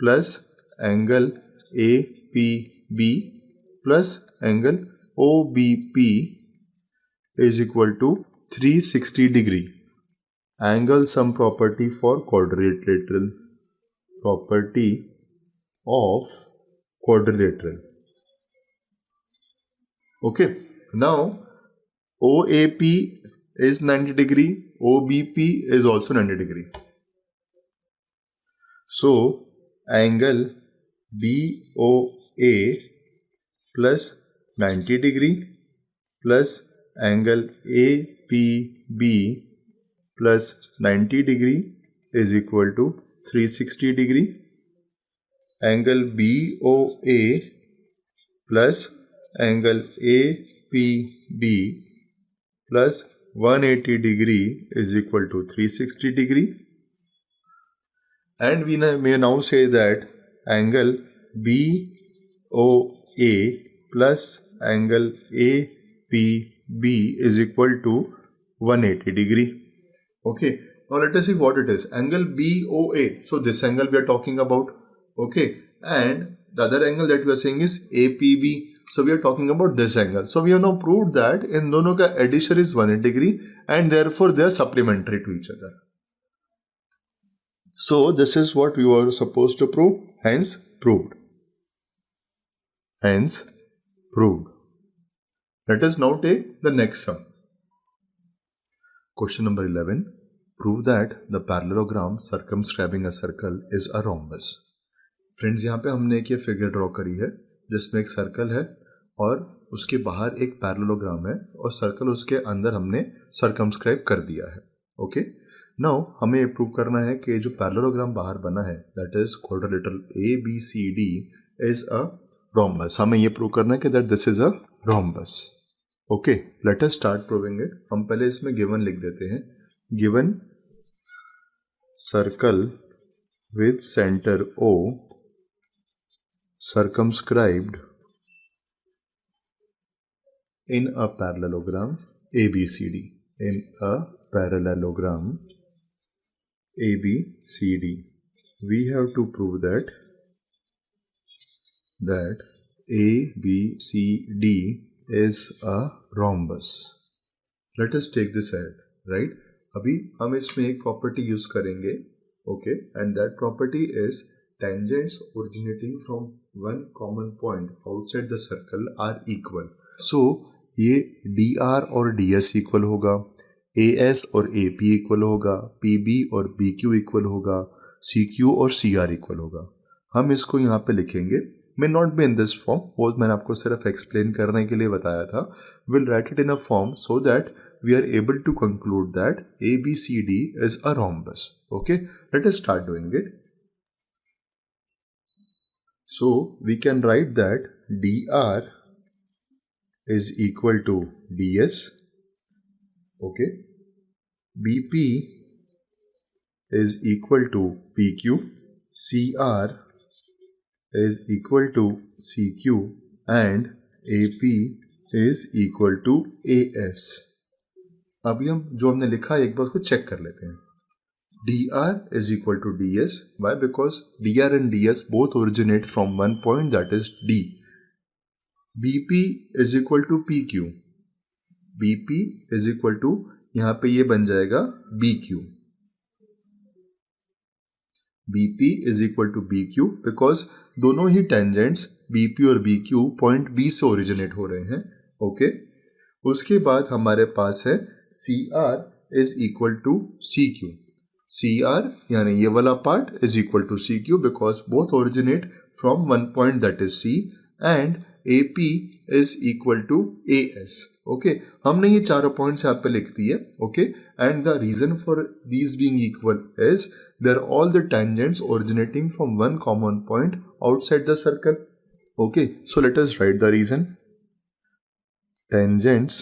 plus angle APB APB plus angle OBP is equal to 360 degree. Angle sum property for quadrilateral. Property of quadrilateral. Okay, now OAP is 90 degree, OBP is also 90 degree. So angle BOA plus 90 degree plus angle APB plus 90 degree is equal to 360 degree. Angle BOA plus angle APB plus 180 degree is equal to 360 degree. And we may now say that angle BOA plus angle APB is equal to 180 degree. Okay, now let us see what it is. Angle BOA, so this angle we are talking about. Okay, and the other angle that we are saying is APB. So we are talking about this angle. So we have now proved that in दोनों का addition is 180 degree and therefore they are supplementary to each other. So this is what we were supposed to prove, hence proved. Hence proved. Let us now take the next sum. Question number 11. Prove that the parallelogram circumscribing a circle is a rhombus. Friends, यहाँ पे हमने एक ये figure draw करी है जिसमें एक circle है और उसके बाहर एक पैरेललोग्राम है और सर्कल उसके अंदर हमने सर्कमस्क्राइब कर दिया है. ओके, नाउ हमें ये प्रूव करना है कि जो पैरेललोग्राम बाहर बना है that is quadrilateral ABCD is a rhombus. हमें ये प्रूव करना है कि that this is a rhombus. Okay, let us start proving it. हम पहले इसमें गिवन लिख देते हैं. Given circle with centre O circumscribed in a parallelogram ABCD. In a parallelogram ABCD, we have to prove that ABCD is a rhombus. Let us take this ahead, right? अभी हम इसमें एक प्रॉपर्टी यूज करेंगे. Okay, and that property is tangents originating from one common point outside the circle are equal. So ये DR और DS equal होगा, AS और AP equal होगा, PB और BQ इक्वल होगा, CQ और CR इक्वल होगा. हम इसको यहाँ पे लिखेंगे. may not be in this form, वो मैंने आपको सिर्फ एक्सप्लेन करने के लिए बताया था. We'll write it in a form so that we are able to conclude that ABCD is a rhombus. Okay, let us start doing it. So we can write that DR is equal to DS. Okay, BP is equal to PQ, CR is equal to CQ and AP is equal to AS. अभी हम जो हमने लिखा है एक बार उसको check कर लेते हैं. DR is equal to DS. Why? Because DR and DS both originate from one point, that is D. BP is equal to PQ. BP is equal to, यहाँ पे ये बन जाएगा BQ. BP is equal to BQ because दोनों ही tangents BP और BQ point B से originate हो रहे हैं. Okay? उसके बाद हमारे पास है CR is equal to CQ. CR यानी ये वाला part is equal to CQ because both originate from one point, that is C, and AP is equal to AS. Okay, हमने ये चारों पॉइंट्स यहाँ पे लिख दिए. Okay, and the reason for these being equal is they're all the tangents originating from one common point outside the circle. Okay, so let us write the reason. Tangents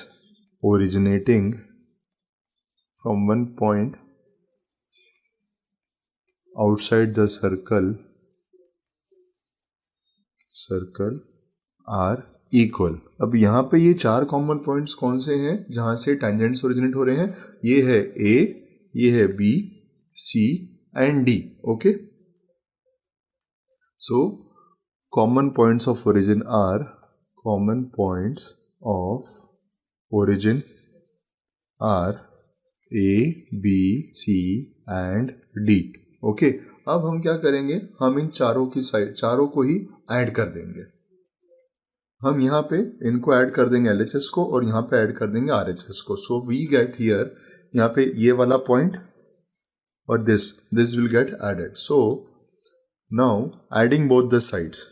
originating from one point outside the circle are equal. अब यहाँ पे ये चार common points कौन से हैं जहाँ से टेंजेंट्स ओरिजिनेट हो रहे हैं? ये है A, ये है B, C and D. Okay, so common points of origin are A, B, C and D. Okay, अब हम क्या करेंगे, हम इन चारों को ही ऐड कर देंगे. हम यहाँ पे इनको ऐड कर देंगे LHS को और यहाँ पे ऐड कर देंगे RHS को. सो वी गेट हियर, यहाँ पे ये वाला पॉइंट और this will get added. So now adding both the sides.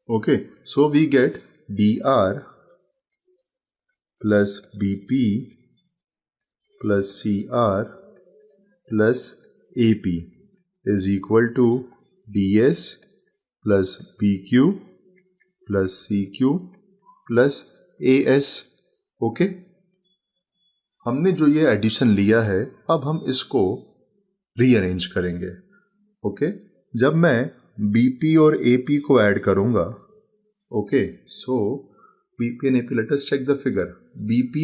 Okay, so we get dr plus bp plus cr plus ap is equal to ds plus bq plus cq plus as. Okay, हमने जो ये addition लिया है, अब हम इसको rearrange करेंगे. Okay, जब मैं BP और AP को ऐड करूंगा, okay, so BP and AP, let us check the figure. BP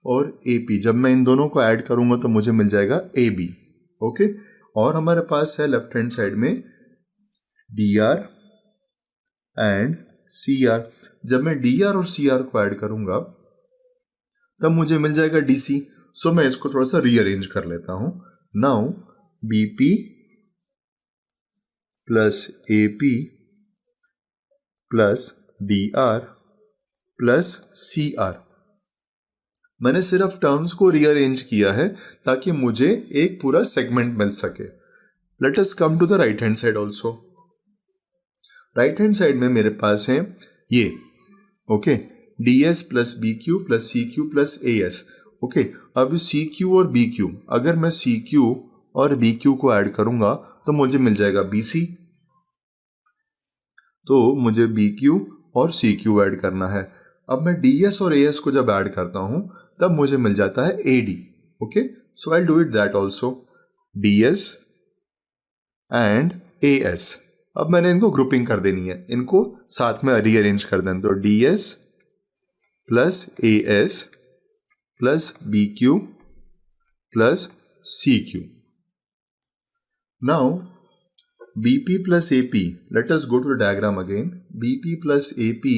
और AP जब मैं इन दोनों को ऐड करूंगा तो मुझे मिल जाएगा AB. ओके, और हमारे पास है लेफ्ट हैंड साइड में DR एंड CR. जब मैं DR और CR को ऐड करूंगा तब मुझे मिल जाएगा DC. सो मैं इसको थोड़ा सा रीअरेंज कर लेता हूं. Now BP plus AP plus DR plus CR. मैंने सिर्फ टर्म्स को रीअरेंज किया है ताकि मुझे एक पूरा सेगमेंट मिल सके. Let us come to the right hand side also. Right hand side में मेरे पास है ये, okay, DS plus BQ plus CQ plus AS. Okay, अब CQ और BQ, अगर मैं CQ और BQ को ऐड करूंगा तो मुझे मिल जाएगा BC. तो मुझे BQ और CQ ऐड करना है. अब मैं DS और AS को जब ऐड करता हूं तब मुझे मिल जाता है AD. Okay, so I do it that also. DS and AS. अब मैंने इनको ग्रुपिंग कर देनी है, इनको साथ में रीअरेंज कर देना. तो DS plus AS plus BQ plus CQ. Now BP plus AP, let us go to the diagram again. BP plus AP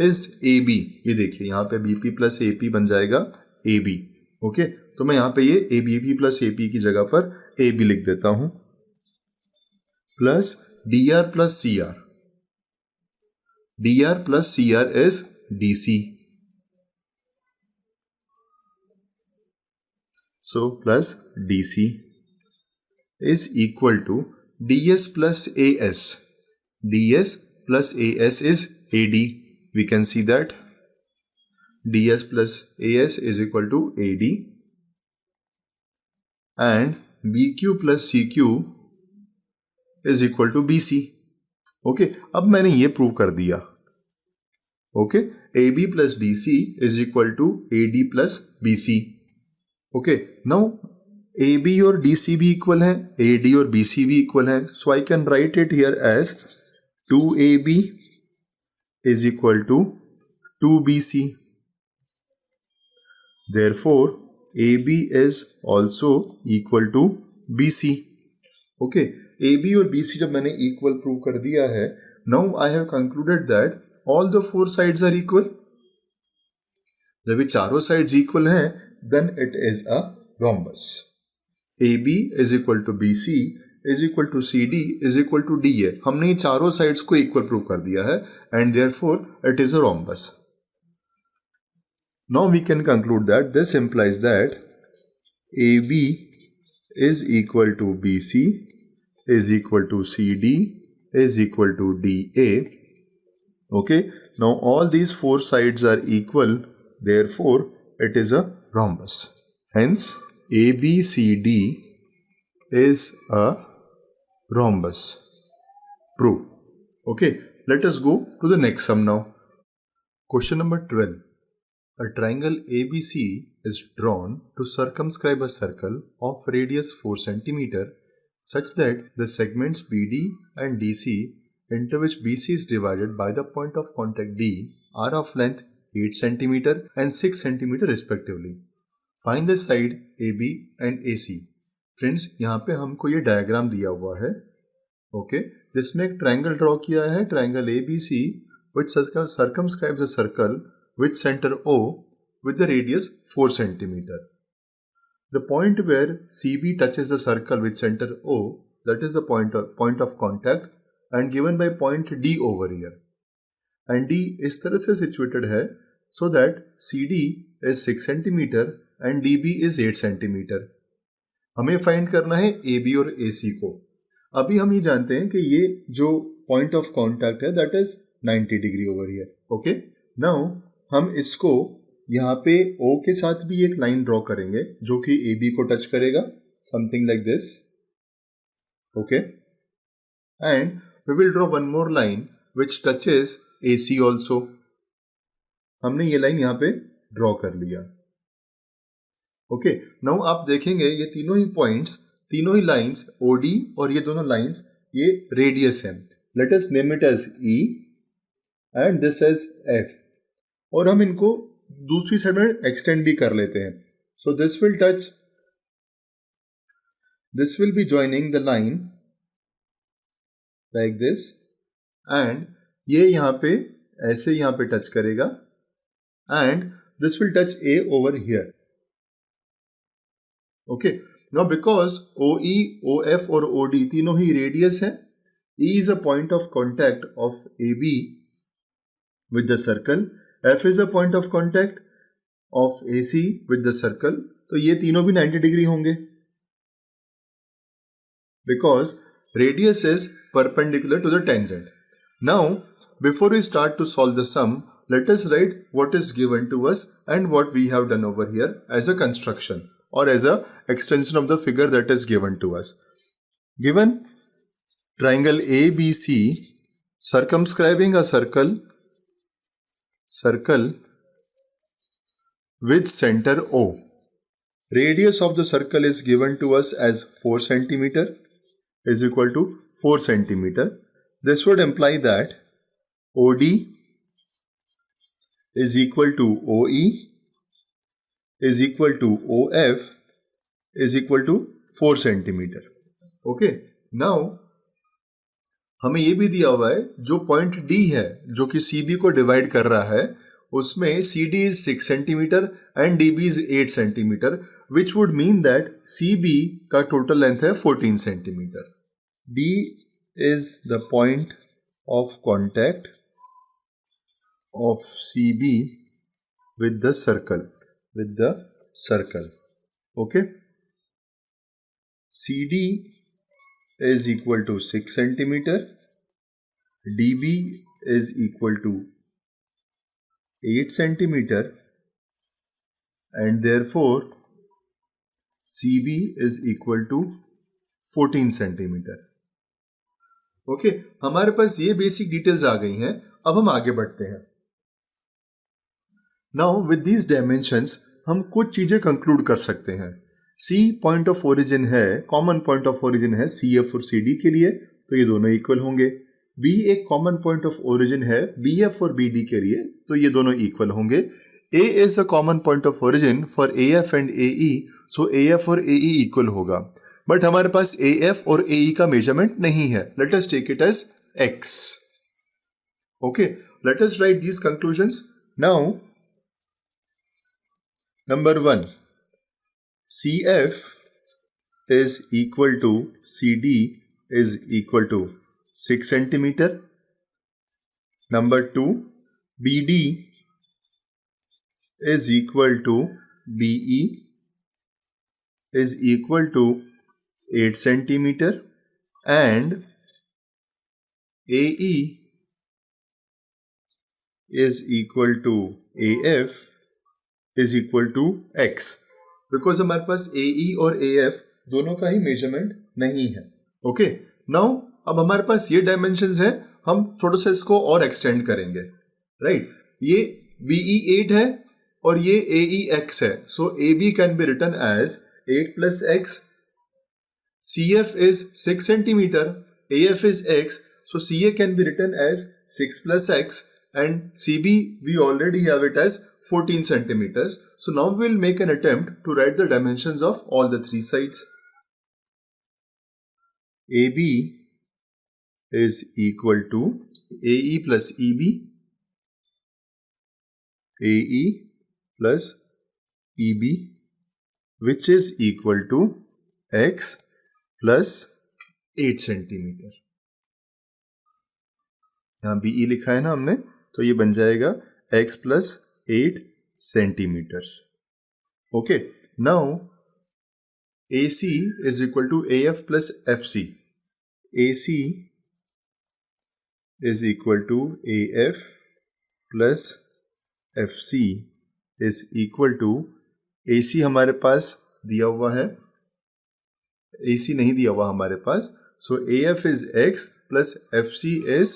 is AB. ये देखिए यहाँ पे BP plus AP बन जाएगा AB. ओके, तो मैं यहाँ पे ये ABP plus AP की जगह पर AB लिख देता हूं. Plus DR plus CR. DR plus CR is DC. So plus DC is equal to DS plus AS. DS plus AS is AD. We can see that DS plus AS is equal to AD and BQ plus CQ is equal to BC. Okay, अब मैंने ये prove कर दिया. Okay, AB plus DC is equal to AD plus BC. Okay, now AB और DC भी equal है, AD और BC भी इक्वल है. So I can write it here as 2AB is equal to 2BC. Therefore, AB is also equal to BC. Okay, AB और BC जब मैंने equal prove कर दिया है, now I have concluded that all the four sides are equal. जब ये चारों sides equal हैं, then it is a rhombus. AB is equal to BC is equal to CD is equal to DA. हमने ये चारों sides को equal prove कर दिया है and therefore it is a rhombus. Now we can conclude that this implies that AB is equal to BC is equal to CD is equal to DA. Okay, now all these four sides are equal, therefore it is a rhombus. Hence ABCD is a rhombus. Proof. Okay, let us go to the next sum now. Question number 12. A triangle ABC is drawn to circumscribe a circle of radius 4 cm such that the segments BD and DC into which BC is divided by the point of contact D are of length 8 cm and 6 cm respectively. Find the side AB and AC। Friends, यहाँ पे हमको ये diagram दिया हुआ है, okay, जिसमें एक triangle draw किया है, triangle ABC which circumscribes a circle with center O with the radius 4 centimeter. The point where CB touches the circle with center O, that is the point of contact, and given by point D over here. And D इस तरह से situated है so that CD is 6 centimeter and DB is 8 centimeter. हमें find करना है AB और AC को। अभी हम ये जानते हैं कि ये जो पॉइंट ऑफ कॉन्टैक्ट है that is 90 degree over here, okay. Now हम इसको यहाँ पे O के साथ भी एक लाइन ड्रॉ करेंगे जो कि AB को टच करेगा, something like this, okay, and we will draw one more line which touches AC also. हमने ये लाइन यहाँ पे ड्रॉ कर लिया, ओके। नाउ आप देखेंगे ये तीनों ही पॉइंट्स, तीनों ही लाइंस OD और ये दोनों लाइंस ये रेडियस है। Let us name it as E and this as F, और हम इनको दूसरी साइड में एक्सटेंड भी कर लेते हैं। So this will touch, this will be joining the line like this, and ये यहाँ पे ऐसे यहाँ पे टच करेगा and this will touch A over here, okay. Now because OE, OF और OD तीनों ही रेडियस है, E is a point of contact of AB with the circle, F is a point of contact of AC with the circle, तो ये तीनों भी 90 degree होंगे because radius is perpendicular to the tangent. Now before we start to solve the sum, let us write what is given to us and what we have done over here as a construction or as a extension of the figure that is given to us. Given triangle ABC circumscribing a circle with center O. Radius of the circle is given to us as 4 centimeter is equal to 4 centimeter. This would imply that OD is equal to OE is equal to OF is equal to 4 centimeter. Okay. Now हमें ये भी दिया हुआ है जो point D है जो कि CB को डिवाइड कर रहा है, उसमें CD is 6 centimeter and DB is 8 centimeter, which would mean that CB का टोटल लेंथ है 14 centimeter. D is the point of contact of CB with the circle. Okay. CD is equal to 6 centimeter, DB is equal to 8 centimeter, and therefore CB is equal to 14 centimeter. Okay, हमारे पास ये basic details आ गई हैं। अब हम आगे बढ़ते हैं। Now with these dimensions हम कुछ चीजें कंक्लूड कर सकते हैं। C पॉइंट ऑफ ओरिजिन है, कॉमन पॉइंट ऑफ ओरिजिन है CF और CD के लिए, तो ये दोनों इक्वल होंगे। B एक कॉमन पॉइंट ऑफ ओरिजिन है BF और BD के लिए, तो ये दोनों इक्वल होंगे। A is the common point of origin for AF and AE, so AF और AE इक्वल होगा। बट हमारे पास AF और AE का मेजरमेंट नहीं है। Let us take it as X। Okay, let us write these conclusions now. Number 1, CF is equal to CD is equal to 6 centimeter. Number 2, BD is equal to BE is equal to 8 centimeter and AE is equal to AF is equal to X, because हमारे पास AE और AF दोनों का ही measurement नहीं है। Okay, now अब हमारे पास ये dimensions है, हम थोड़ा सा इसको और एक्सटेंड करेंगे, राइट। ये BE 8 है और ये AE X है, so AB can be written as 8 plus X. CF is 6 centimeter, AF is X, so CA can be written as 6 plus X, and CB we already have it as 14 centimeters. So now we will make an attempt to write the dimensions of all the three sides. AB is equal to AE plus EB, AE plus EB, which is equal to X plus 8 centimetre. यहाँ BE लिखा है ना हमने, तो ये बन जाएगा X plus 8 centimeters. Okay, now AC is equal to AF plus FC. AC is equal to AF plus FC is equal to AC हमारे पास दिया हुआ है, AC नहीं दिया हुआ हमारे पास, so AF is X plus FC is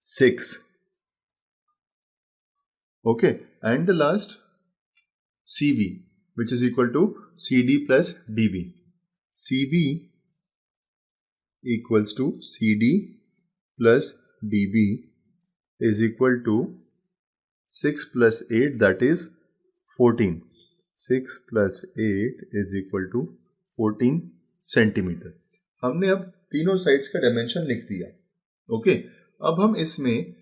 6. Okay, and the last CB, which is equal to CD plus DB. CB equals to CD plus DB is equal to 6 plus 8, that is 14. 6 plus 8 is equal to 14 centimetre. हमने अब तीनों sides का dimension लिख दिया. Okay, अब हम इसमें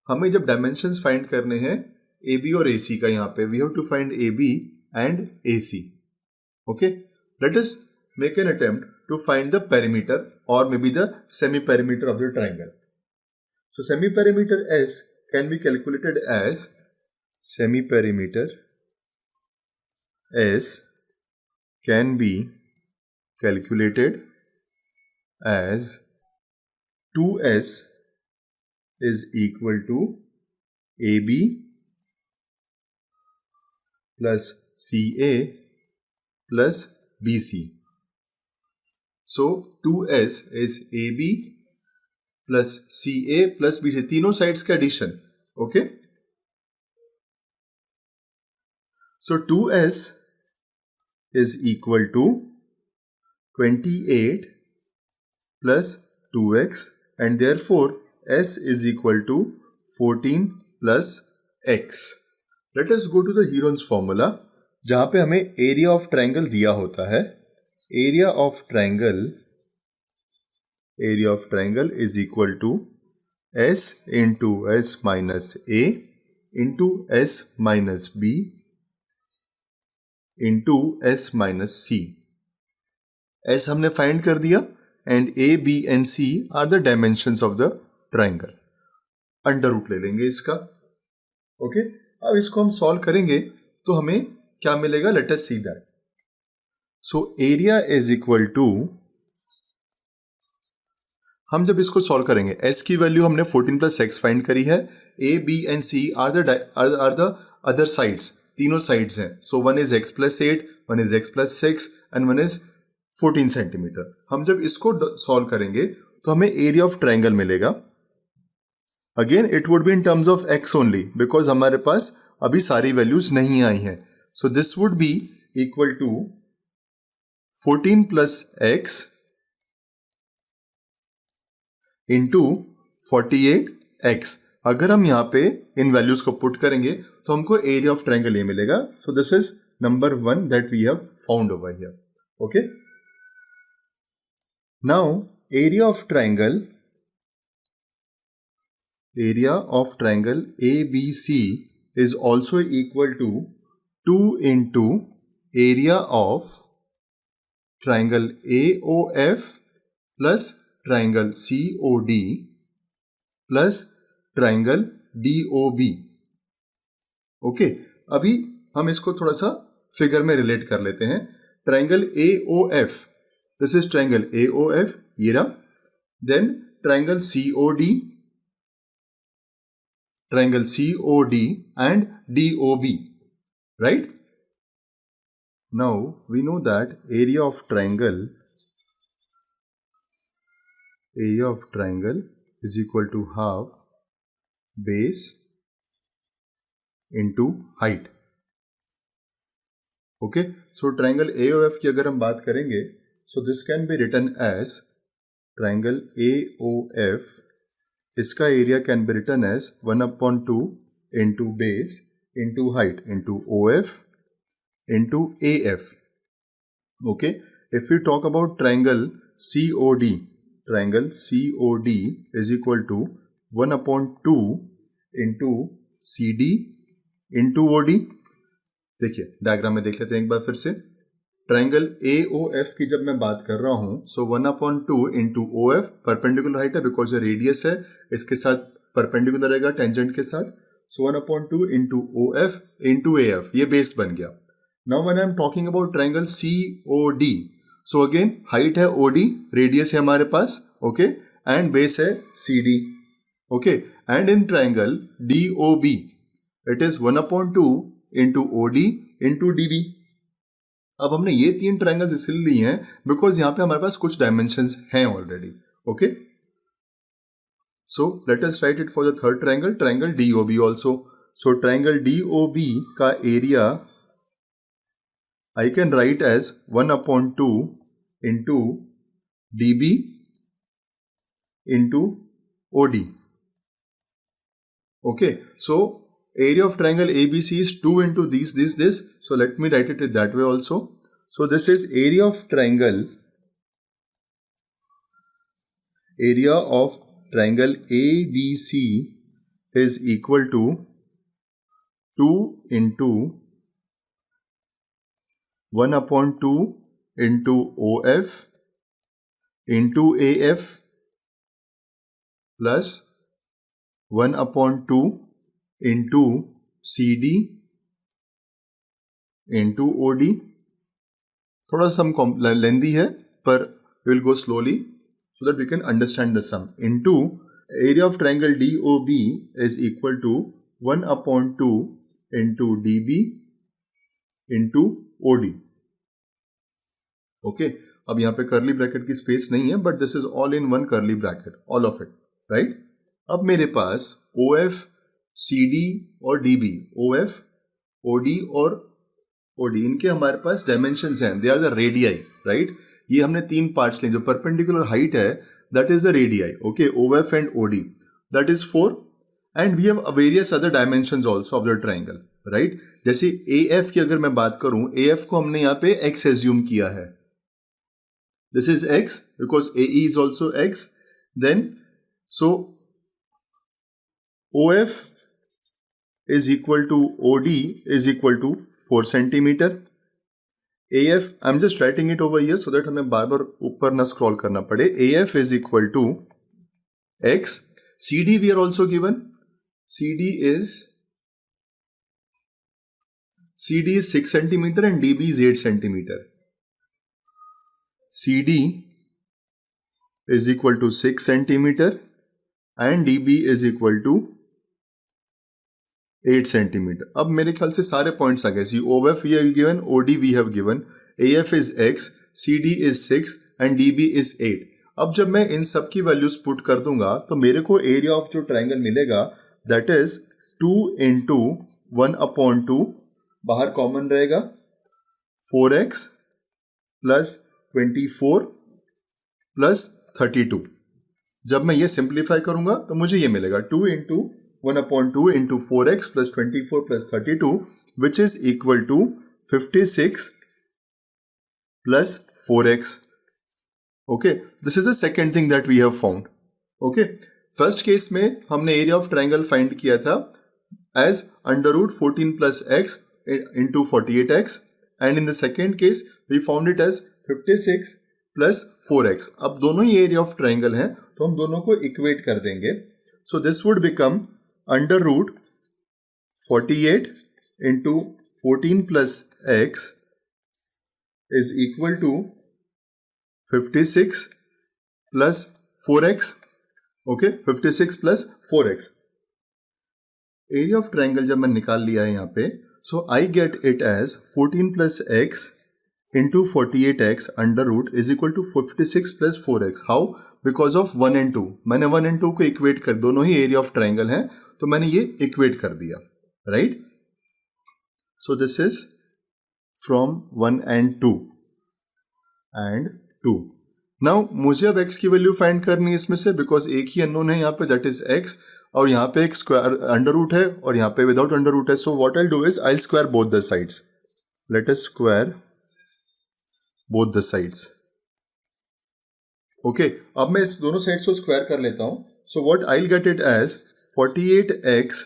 हमें जब डायमेंशंस फाइंड करने हैं AB और AC का, यहाँ पे we have to find AB and AC. Okay, let us make an attempt to find the perimeter or maybe the semi-perimeter of the triangle. So semi-perimeter S can be calculated as semi-perimeter S can be calculated as 2S is equal to AB plus CA plus BC. So 2S is AB plus CA plus BC, तीनों sides का addition. Okay, so 2S is equal to 28 plus 2x and therefore S is equal to 14 plus x. Let us go to the Heron's formula, जहां पे हमें area of triangle दिया होता है. Area of triangle is equal to S into S minus A into S minus B into S minus C. S हमने find कर दिया and A, B and C are the dimensions of the triangle. Under root ले लेंगे इसका. Okay, अब इसको हम solve करेंगे तो हमें क्या मिलेगा, late us see that. So area is equal to, हम जब इसको सॉल्व करेंगे S की वैल्यू हमने 14 प्लस एक्स फाइंड करी है. A, B and C are the other sides, तीनों साइड्स हैं. So one is x plus 8, one is x plus 6 and one is 14 centimetre. हम जब इसको सॉल्व करेंगे तो हमें एरिया ऑफ ट्रायंगल मिलेगा. Again it would be in terms of x only because हमारे पास अभी सारी वैल्यूज नहीं आई हैं. So this would be equal to 14 plus x into 48x. अगर हम यहाँ पे इन वैल्यूज को पुट करेंगे तो हमको एरिया ऑफ ट्रायंगल ये मिलेगा. So this is number 1 that we have found over here. Okay, now area of triangle ABC is also equal to 2 into area of triangle AOF plus triangle COD plus triangle DOB. Okay, अभी हम इसको थोड़ा सा figure में relate कर लेते हैं. Triangle AOF, this is triangle AOF, ये रहा. Then triangle COD and DOB, right? Now we know that area of triangle is equal to half base into height. Okay, so triangle AOF की अगर हम बात करेंगे, so this can be written as triangle AOF इसका area can be written as 1/2 into base into height into OF into AF. Okay, if we talk about triangle COD is equal to 1/2 into CD into OD. देखिए diagram में देख लेते हैं एक बार फिर से. Triangle AOF की जब मैं बात कर रहा हूं, सो 1/2 इंटू OF परपेंडिकुलर हाइट है बिकॉज ये रेडियस है, इसके साथ परपेंडिकुलर रहेगा टेंजेंट के साथ. सो 1/2 इंटू OF इंटू AF, ये बेस बन गया. Now when I am talking about triangle COD, so again height है OD, radius है हमारे पास, okay, and base है CD, okay, and in triangle DOB, it is 1/2 into OD into DB. अब हमने ये तीन ट्राइंगल्स इसलिए लिए हैं बिकॉज यहाँ पे हमारे पास कुछ डायमेंशंस हैं already, okay. So let us write it for the third triangle, triangle DOB also. So triangle DOB का area I can write as 1/2 into DB into OD. Okay, so area of triangle ABC is 2 into this. So let me write it that way also. So this is area of triangle ABC is equal to 2 into 1/2 into OF into AF plus 1/2 into CD into OD. थोड़ा सम लेंदी है पर will go slowly so that we can understand the sum. Into area of triangle DOB is equal to 1/2 into DB into OD. Okay, अब यहाँ पे curly bracket की space नहीं है but this is all in one curly bracket, all of it, right. अब मेरे पास OF, CD और DB, OF, OD और OD, इनके हमारे पास डायमेंशंस हैं, they are the radii, right. ये हमने तीन पार्ट्स लिए, जो परपेंडिकुलर हाइट है that is the radii, okay, OF and OD, that is 4. And we have various other dimensions also of the triangle, right. जैसे AF की अगर मैं बात करूं, AF को हमने यहाँ पे X एज्यूम किया है. This is X because AE is also X. Then, so OF is equal to OD is equal to 4 centimeter. AF, I'm just writing it over here so that हमें बार बार ऊपर ना scroll करना पड़े. AF is equal to X. CD we are also given. CD is 6 centimeter and DB is 8 centimeter. CD is equal to 6 centimeter and DB is equal to 8 centimeter. अब मेरे ख्याल से सारे पॉइंट्स आ गए. सी OF we have given, OD we have given, AF is X, CD is 6 and DB is 8. अब जब मैं इन सब की वैल्यूज पुट कर दूंगा तो मेरे को एरिया ऑफ जो ट्राइंगल मिलेगा दैट इज 2 इंटू 1/2, बाहर कॉमन रहेगा 4x प्लस 24 प्लस 32. जब मैं ये सिंप्लीफाई करूंगा तो मुझे ये मिलेगा 2 into 1/2 into 4x plus 24 plus 32 which is equal to 56 plus 4x. Okay, this is the second thing that we have found. Okay, first case में हमने एरिया ऑफ ट्राइंगल फाइंड किया था as √14 plus x into 48x and in the second case we found it as 56 plus 4x. अब दोनों ही area of triangle हैं तो हम दोनों को इक्वेट कर देंगे. So this would become √48 into 14 plus x is equal to 56 plus 4x. Okay, 56 plus 4x. Area of triangle जब मैं निकाल लिया है यहाँ पे, so I get it as 14 plus x into 48x under root is equal to 56 plus 4x. How? Because of 1 and 2. मैंने 1 and 2 को equate कर, दोनों ही एरिया ऑफ ट्राइंगल हैं तो मैंने ये इक्वेट कर दिया, right. So this is from 1 and 2 and 2. Now मुझे अब x की वैल्यू फाइंड करनी है इसमें से, बिकॉज एक ही अननोन है यहाँ पे, दैट इज x, और यहाँ पे एक स्क्वायर अंडर रूट है और यहाँ पे विदाउट अंडर रूट है. सो what I do is I square both the sides. Let us square both the sides. Okay, अब मैं इस दोनों साइड्स को स्क्वायर कर लेता हूं. So what I will get it as 48x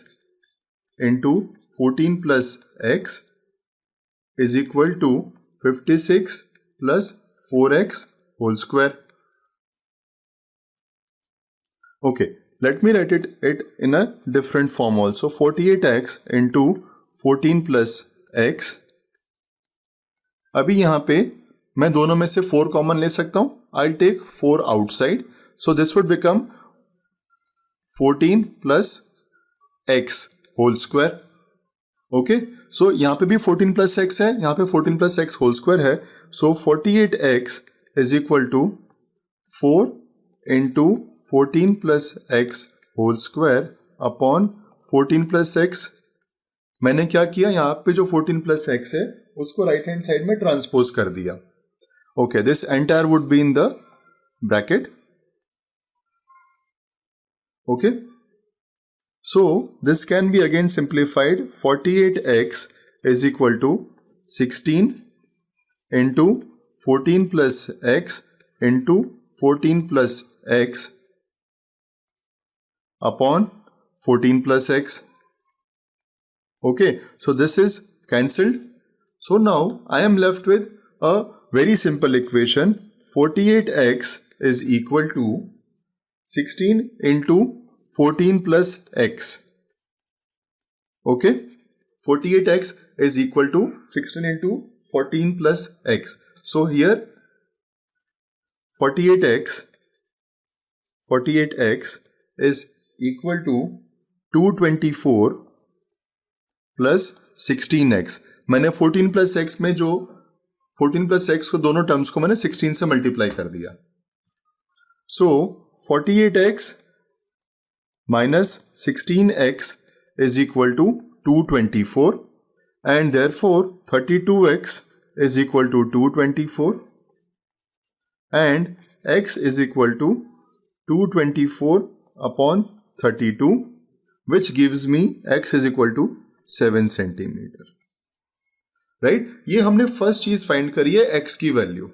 into 14 plus x is equal to 56 plus 4x whole square. Okay, let me write it in a different form also. 48x into 14 plus x. अभी यहां पे मैं दोनों में से 4 common ले सकता हूं. I'll take 4 outside. So this would become 14 plus x whole square. Okay, so यहां पे भी 14 प्लस एक्स है, यहां पे 14 प्लस एक्स होल स्क्वायर है. So 48x is equal to 4 into 14 plus x whole square upon 14 plus x. मैंने क्या किया, यहां पे जो 14 प्लस एक्स है उसको राइट हैंड साइड में ट्रांसपोज कर दिया. Okay, this entire would be in the bracket. Okay, so this can be again simplified. 48x is equal to 16 into 14 plus x into 14 plus x upon 14 plus x. Okay, so this is cancelled. So now I am left with a very simple equation. 48x is equal to 16 into 14 plus x. Okay, 48x is equal to 16 into 14 plus x. So here 48x is equal to 224 plus 16x. मैंने 14 plus x में जो 14 plus x को दोनों terms को मैंने 16 से multiply कर दिया. So 48x minus 16x is equal to 224, and therefore 32x is equal to 224 and x is equal to 224 upon 32, which gives me x is equal to 7 centimeter. Right, ये हमने first चीज find करी है x की value.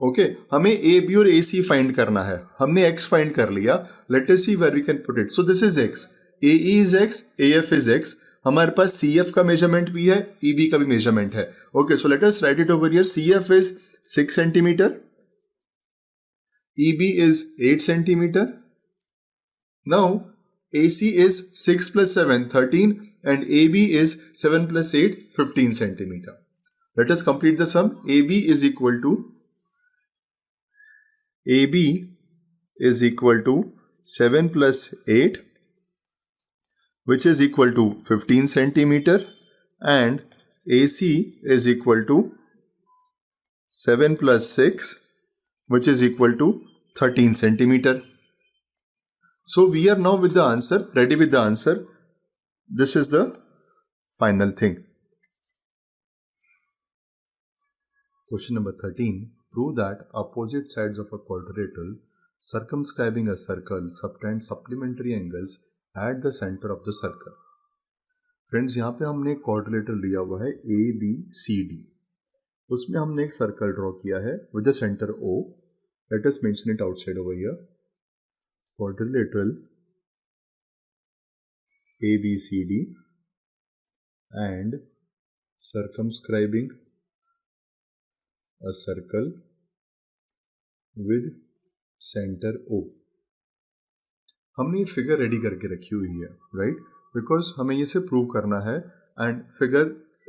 Okay, हमें A B और ए सी find करना है. हमने x फाइंड कर लिया. Let us see where we can put it. So this is x, A E is x, A F is x. हमारे पास सी एफ का मेजरमेंट भी है, ई बी का भी मेजरमेंट है. Okay, so let us write it over here. C F is 6 centimetre, E B is 8 centimetre. Now A C is 6 plus 7 13 and A B is 7 plus 8 15 centimetre. Let us complete the sum. A B is equal to AB is equal to 7 plus 8, which is equal to 15 centimeter, and AC is equal to 7 plus 6, which is equal to 13 centimeter. So we are now with the answer, ready with the answer. This is the final thing. Question number 13. Prove that opposite sides of a quadrilateral circumscribing a circle subtend supplementary angles at the center of the circle. Friends, यहाँ पे हमने एक quadrilateral लिया हुआ है ए B C D. उसमें हमने एक सर्कल ड्रॉ किया है with the centre O. Let us mention it outside over here. Quadrilateral A B C D and circumscribing a circle with center O. हमने ये फिगर रेडी करके रखी हुई है, राइट, बिकॉज हमें ये से प्रूव करना है. एंड फिगर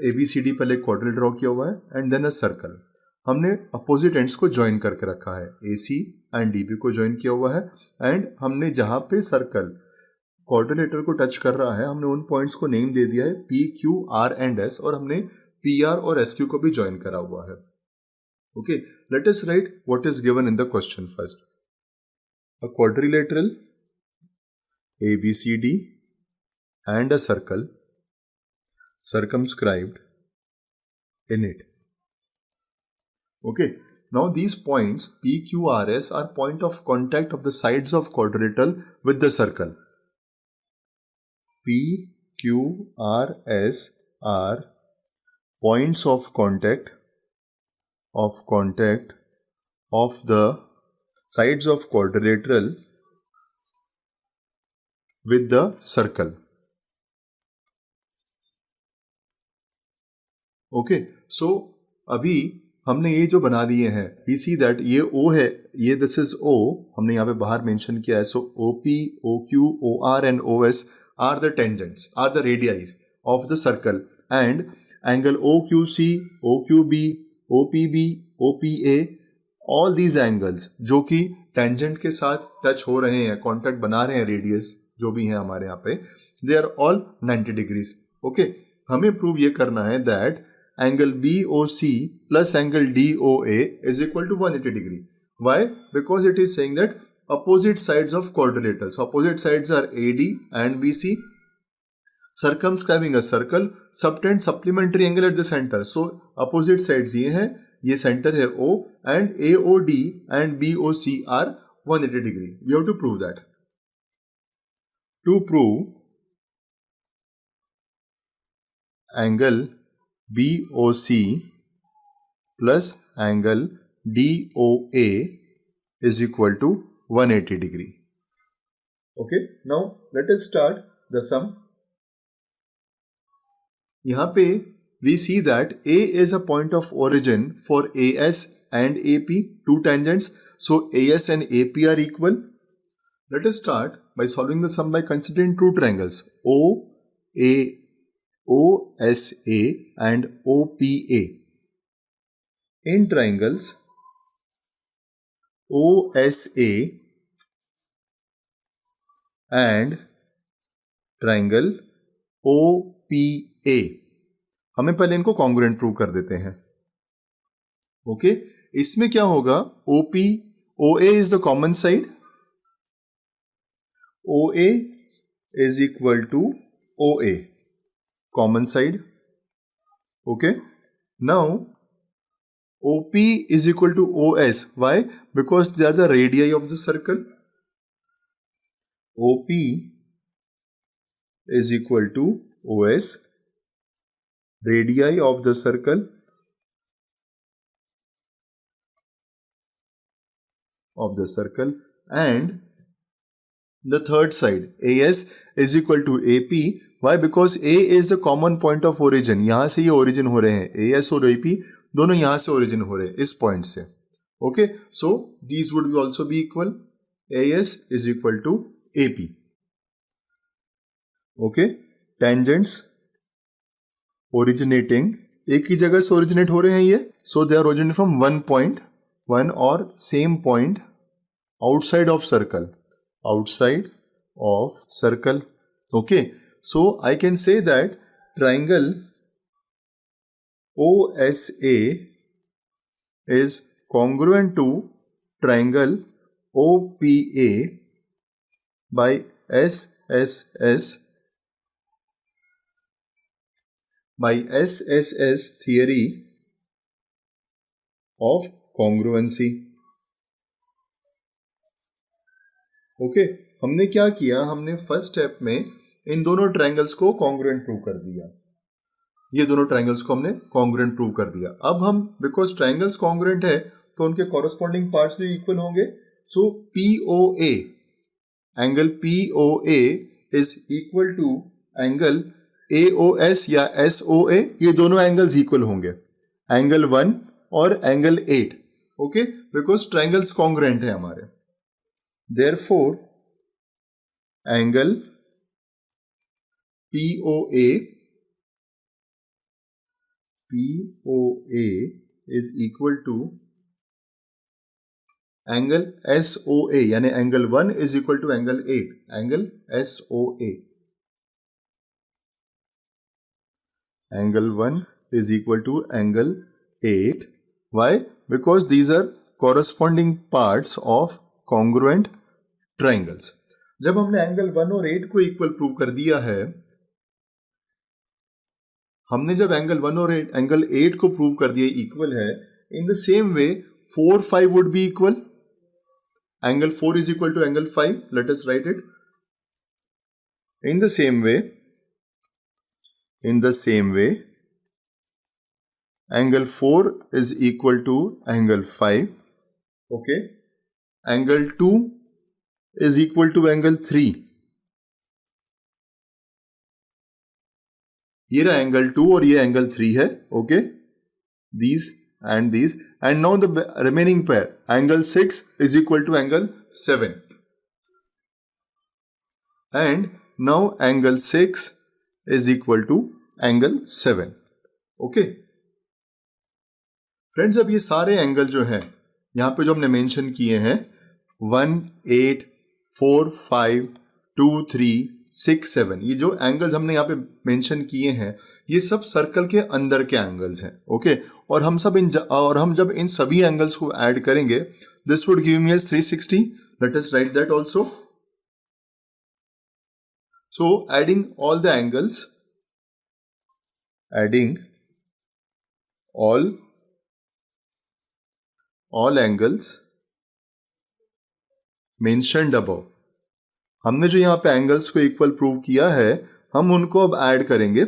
ABCD पहले क्वाड्रिल ड्रॉ किया हुआ है एंड देन अ सर्कल. हमने अपोजिट एंड्स को ज्वाइन करके रखा है, AC एंड DB को ज्वाइन किया हुआ है. एंड हमने जहां पे सर्कल क्वाड्रिलेटरल को टच कर रहा है, हमने उन पॉइंट्स को नेम दे दिया है P, Q, R and S, और हमने PR और SQ को भी ज्वाइन करा हुआ है. Okay, let us write what is given in the question first. A quadrilateral ABCD and a circle circumscribed in it. Okay, Now these points P, Q, R, S are point of contact of the sides of quadrilateral with the circle. P, Q, R, S are points of contact of the sides of quadrilateral with the circle. Okay, so अभी हमने ये जो बना दिए हैं, we see that ये O है, ये this is O, हमने यहाँ पे बाहर मेंशन किया है. So OP, OQ, OR and OS are the tangents, are the radii of the circle, and angle OQC, OQB, OPB, OPA, all these angles जो कि tangent के साथ टच हो रहे हैं, कॉन्टैक्ट बना रहे हैं, रेडियस जो भी है हमारे यहाँ पे, they are all 90 degrees. Okay, हमें प्रूव ये करना है that angle BOC plus angle DOA is equal to 180 degree. Why? Because it is saying that opposite sides of quadrilateral. So opposite sides are AD and BC. Circumscribing a circle, subtend supplementary angle at the center. So opposite sides ये हैं, ये center है O, and AOD and BOC are 180 degree. We have to prove that. To prove angle BOC plus angle DOA is equal to 180 degree. Okay, now let us start the sum. यहाँ पे we see that A is a point of origin for AS and AP, two tangents. So AS and AP are equal. Let us start by solving the sum by considering two triangles OSA and OPA. In triangles OSA and triangle OPA, हमें पहले इनको congruent prove कर देते हैं. Okay, इसमें क्या होगा, OA is the common side, OA is equal to OA, common side. Okay, now OP is equal to OS. Why? Because they are the radii of the circle. OP is equal to OS, radii of the circle and the third side AS is equal to AP. Why? Because A is the common point of origin. यहाँ से ये origin हो रहे हैं, AS और AP दोनों यहाँ से origin हो रहे हैं, इस point से. Okay, so these would also be equal. AS is equal to AP. Okay, tangents originating एक ही जगह से originate हो रहे हैं ये, so they are originating from one point, one or same point outside of circle. Okay, so I can say that triangle OSA is congruent to triangle OPA by SSS theory of congruency. Okay, हमने क्या किया, हमने first step में इन दोनों triangles को congruent prove कर दिया. ये दोनों ट्रायंगल्स को हमने कॉन्ग्रुएंट प्रूव कर दिया. अब हम, बिकॉज ट्रायंगल्स कॉन्ग्रुएंट है तो उनके कॉरेस्पॉन्डिंग पार्ट्स भी इक्वल होंगे. So POA, angle POA is equal to angle AOS या SOA. ये दोनों एंगल्स इक्वल होंगे, एंगल 1 और angle 8. Okay, because triangles congruent है हमारे. Therefore, angle POA is equal to angle SOA, यानी angle 1 is equal to angle 8, angle SOA. Angle 1 is equal to angle 8. Why? Because these are corresponding parts of congruent triangles. जब हमने angle 1 और 8 को equal prove कर दिया है, हमने जब एंगल 1 और एंगल 8 को प्रूव कर दिया इक्वल है, in the same way 4, 5 would be equal. Angle 4 is equal to angle 5. Let us write it. In the same way, angle 4 is equal to angle 5. Okay. Angle 2 is equal to angle 3. ये रहा angle 2 और ये angle 3 है. Okay. These and these. And now the remaining pair. Angle 6 is equal to angle 7. And now angle 6 is equal to angle 7. Okay. Friends, अब ये सारे angle जो हैं यहां पे जो हमने मेंशन किए हैं 1, 8, 4, 5, 2, 3, 6, 7, ये जो एंगल्स हमने यहाँ पे मेंशन किए हैं ये सब सर्कल के अंदर के एंगल्स हैं. ओके. और हम जब इन सभी एंगल्स को ऐड करेंगे this would give me as 360. Let us write that also. So adding all the angles, all angles mentioned above. हमने जो यहाँ पे एंगल्स को इक्वल प्रूव किया है हम उनको अब ऐड करेंगे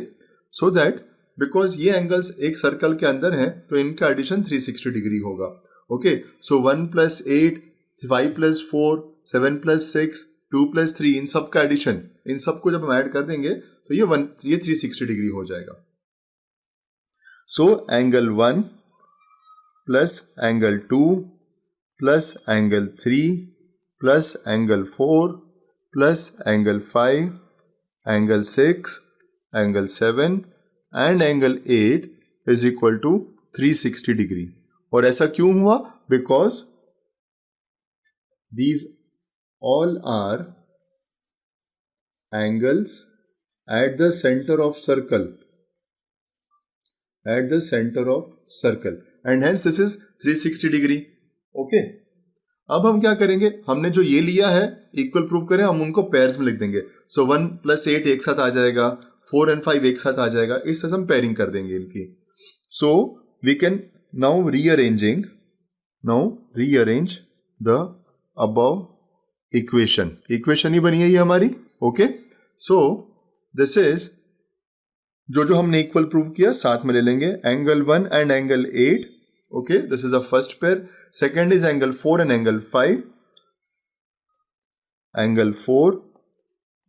सो दैट बिकॉज ये एंगल्स एक सर्कल के अंदर हैं तो इनका एडिशन 360 डिग्री होगा. ओके. सो 1 + 8, 5 + 4, 7 + 6, 2 + 3, इन सब का एडिशन, इन सबको जब हम ऐड कर देंगे तो ये 360 डिग्री हो जाएगा. So angle 1 plus angle 2 plus angle 3 plus angle 4 plus angle 5, angle 6, angle 7 and angle 8 is equal to 360 degree. और ऐसा क्यों हुआ? Because these all are angles at the center of circle. And hence this is 360 degree. Okay. अब हम क्या करेंगे, हमने जो ये लिया है इक्वल प्रूव करें, हम उनको पेयर्स में लिख देंगे. सो 1 + 8 एक साथ आ जाएगा, 4 and 5 एक साथ आ जाएगा, इस तरह हम पेयरिंग कर देंगे इनकी. So we can now rearrange the above equation ही बनी है ये हमारी. ओके. सो दिस इज जो हमने इक्वल प्रूव किया साथ में ले लेंगे. Angle 1 and angle 8. Okay. This is a first pair. Second is angle 4 and angle 5. Angle 4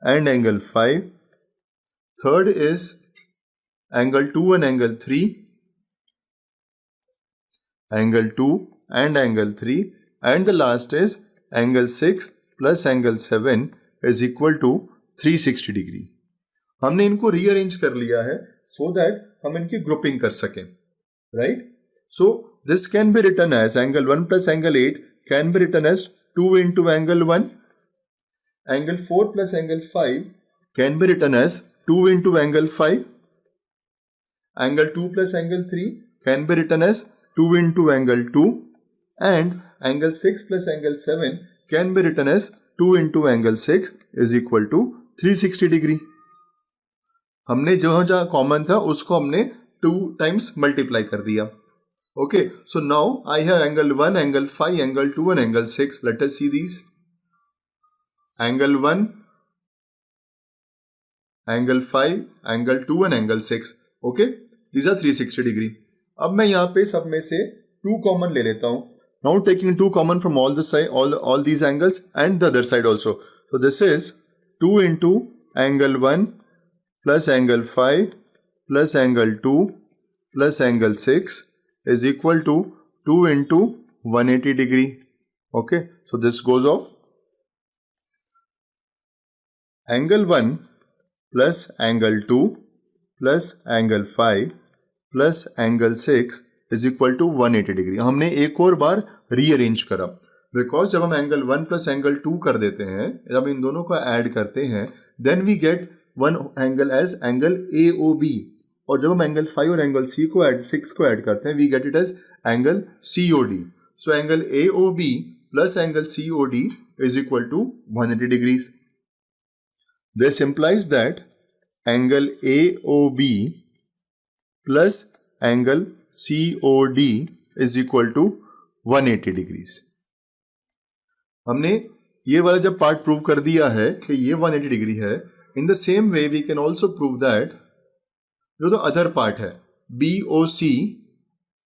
and angle 5. Third is angle 2 and angle 3. Angle 2 and angle 3. And the last is angle 6 plus angle 7 is equal to 360 degree. हमने इनको rearrange कर लिया है so that हम इनकी grouping कर सकें. Right. So this can be written as angle 1 plus angle 8 can be written as 2 into angle 1. Angle 4 plus angle 5 can be written as 2 into angle 5. Angle 2 plus angle 3 can be written as 2 into angle 2. And angle 6 plus angle 7 can be written as 2 into angle 6 is equal to 360 degree. हमने जहां common था उसको हमने 2 times multiply कर दिया. Okay. So now I have angle 1, angle 5, angle 2 and angle 6. Let us see these. Angle 1, angle 5, angle 2 and angle 6. Okay. These are 360 degree. अब मैं यहाँ पे सब में से 2 कॉमन ले लेता हूं. Now taking 2 common from all the side, all these angles and the other side also. So this is 2 into angle 1 plus angle 5 plus angle 2 plus angle 6 is equal to 2 into 180 degree. Okay. So this goes off. Angle 1 plus angle 2 plus angle 5 plus angle 6 is equal to 180 degree. हमने एक और बार rearrange करा because जब हम angle 1 plus angle 2 कर देते हैं, जब इन दोनों को ऐड करते हैं then we get one angle as angle AOB. और जब हम एंगल 5 और एंगल 6 को ऐड करते हैं we get it as angle COD. So angle AOB plus angle COD is equal to 180 degrees. This implies that angle AOB plus angle COD is equal to 180 degrees. हमने ये वाला जब part prove कर दिया है कि ये 180 डिग्री है, in the same way we can also prove that जो द अदर पार्ट है BOC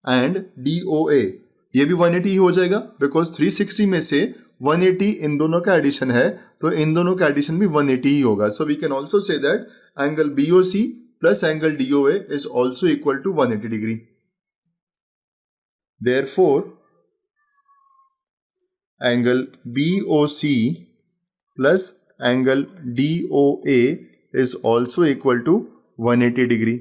एंड DOA ये भी 180 ही हो जाएगा, बिकॉज 360 में से 180 इन दोनों का एडिशन है, तो इन दोनों का एडिशन भी 180 ही होगा। So we can also say that angle BOC plus angle DOA is also equal to 180 degree. Therefore angle BOC plus angle DOA is also equal to 180 degree.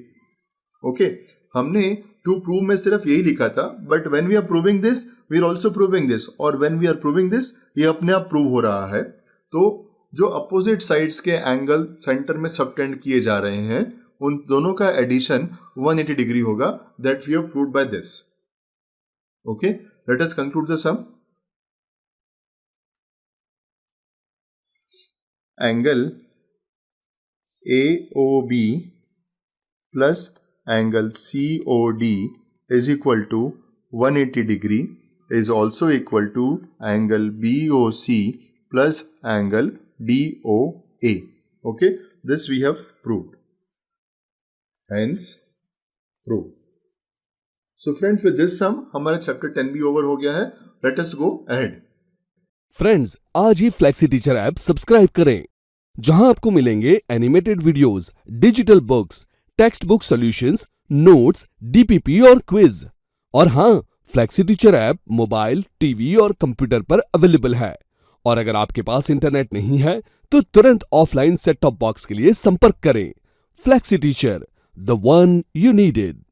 Okay, हमने टू प्रूव में सिर्फ यही लिखा था, but when we are proving this we are also proving this, और when we are proving this ये अपने आप प्रूव हो रहा है। तो जो अपोजिट साइड्स के एंगल सेंटर में सबटेंड किए जा रहे हैं उन दोनों का एडिशन 180 डिग्री होगा, that we have proved by this. Okay, let us conclude the sum. Angle AOB plus angle COD is equal to 180 degree is also equal to angle BOC plus angle DOA. Okay, this we have proved. Hence, proved. So friends, with this sum हमारा chapter 10 भी over हो गया है. Let us go ahead. Friends, आज ही flexi teacher app subscribe करें, जहां आपको मिलेंगे animated videos, digital books, text book solutions, notes, DPP और क्विज। और हाँ, flexi teacher app mobile, TV और कंप्यूटर पर अवेलेबल है। और अगर आपके पास इंटरनेट नहीं है तो तुरंत ऑफलाइन सेट टॉप बॉक्स के लिए संपर्क करें। Flexi teacher, the one you needed.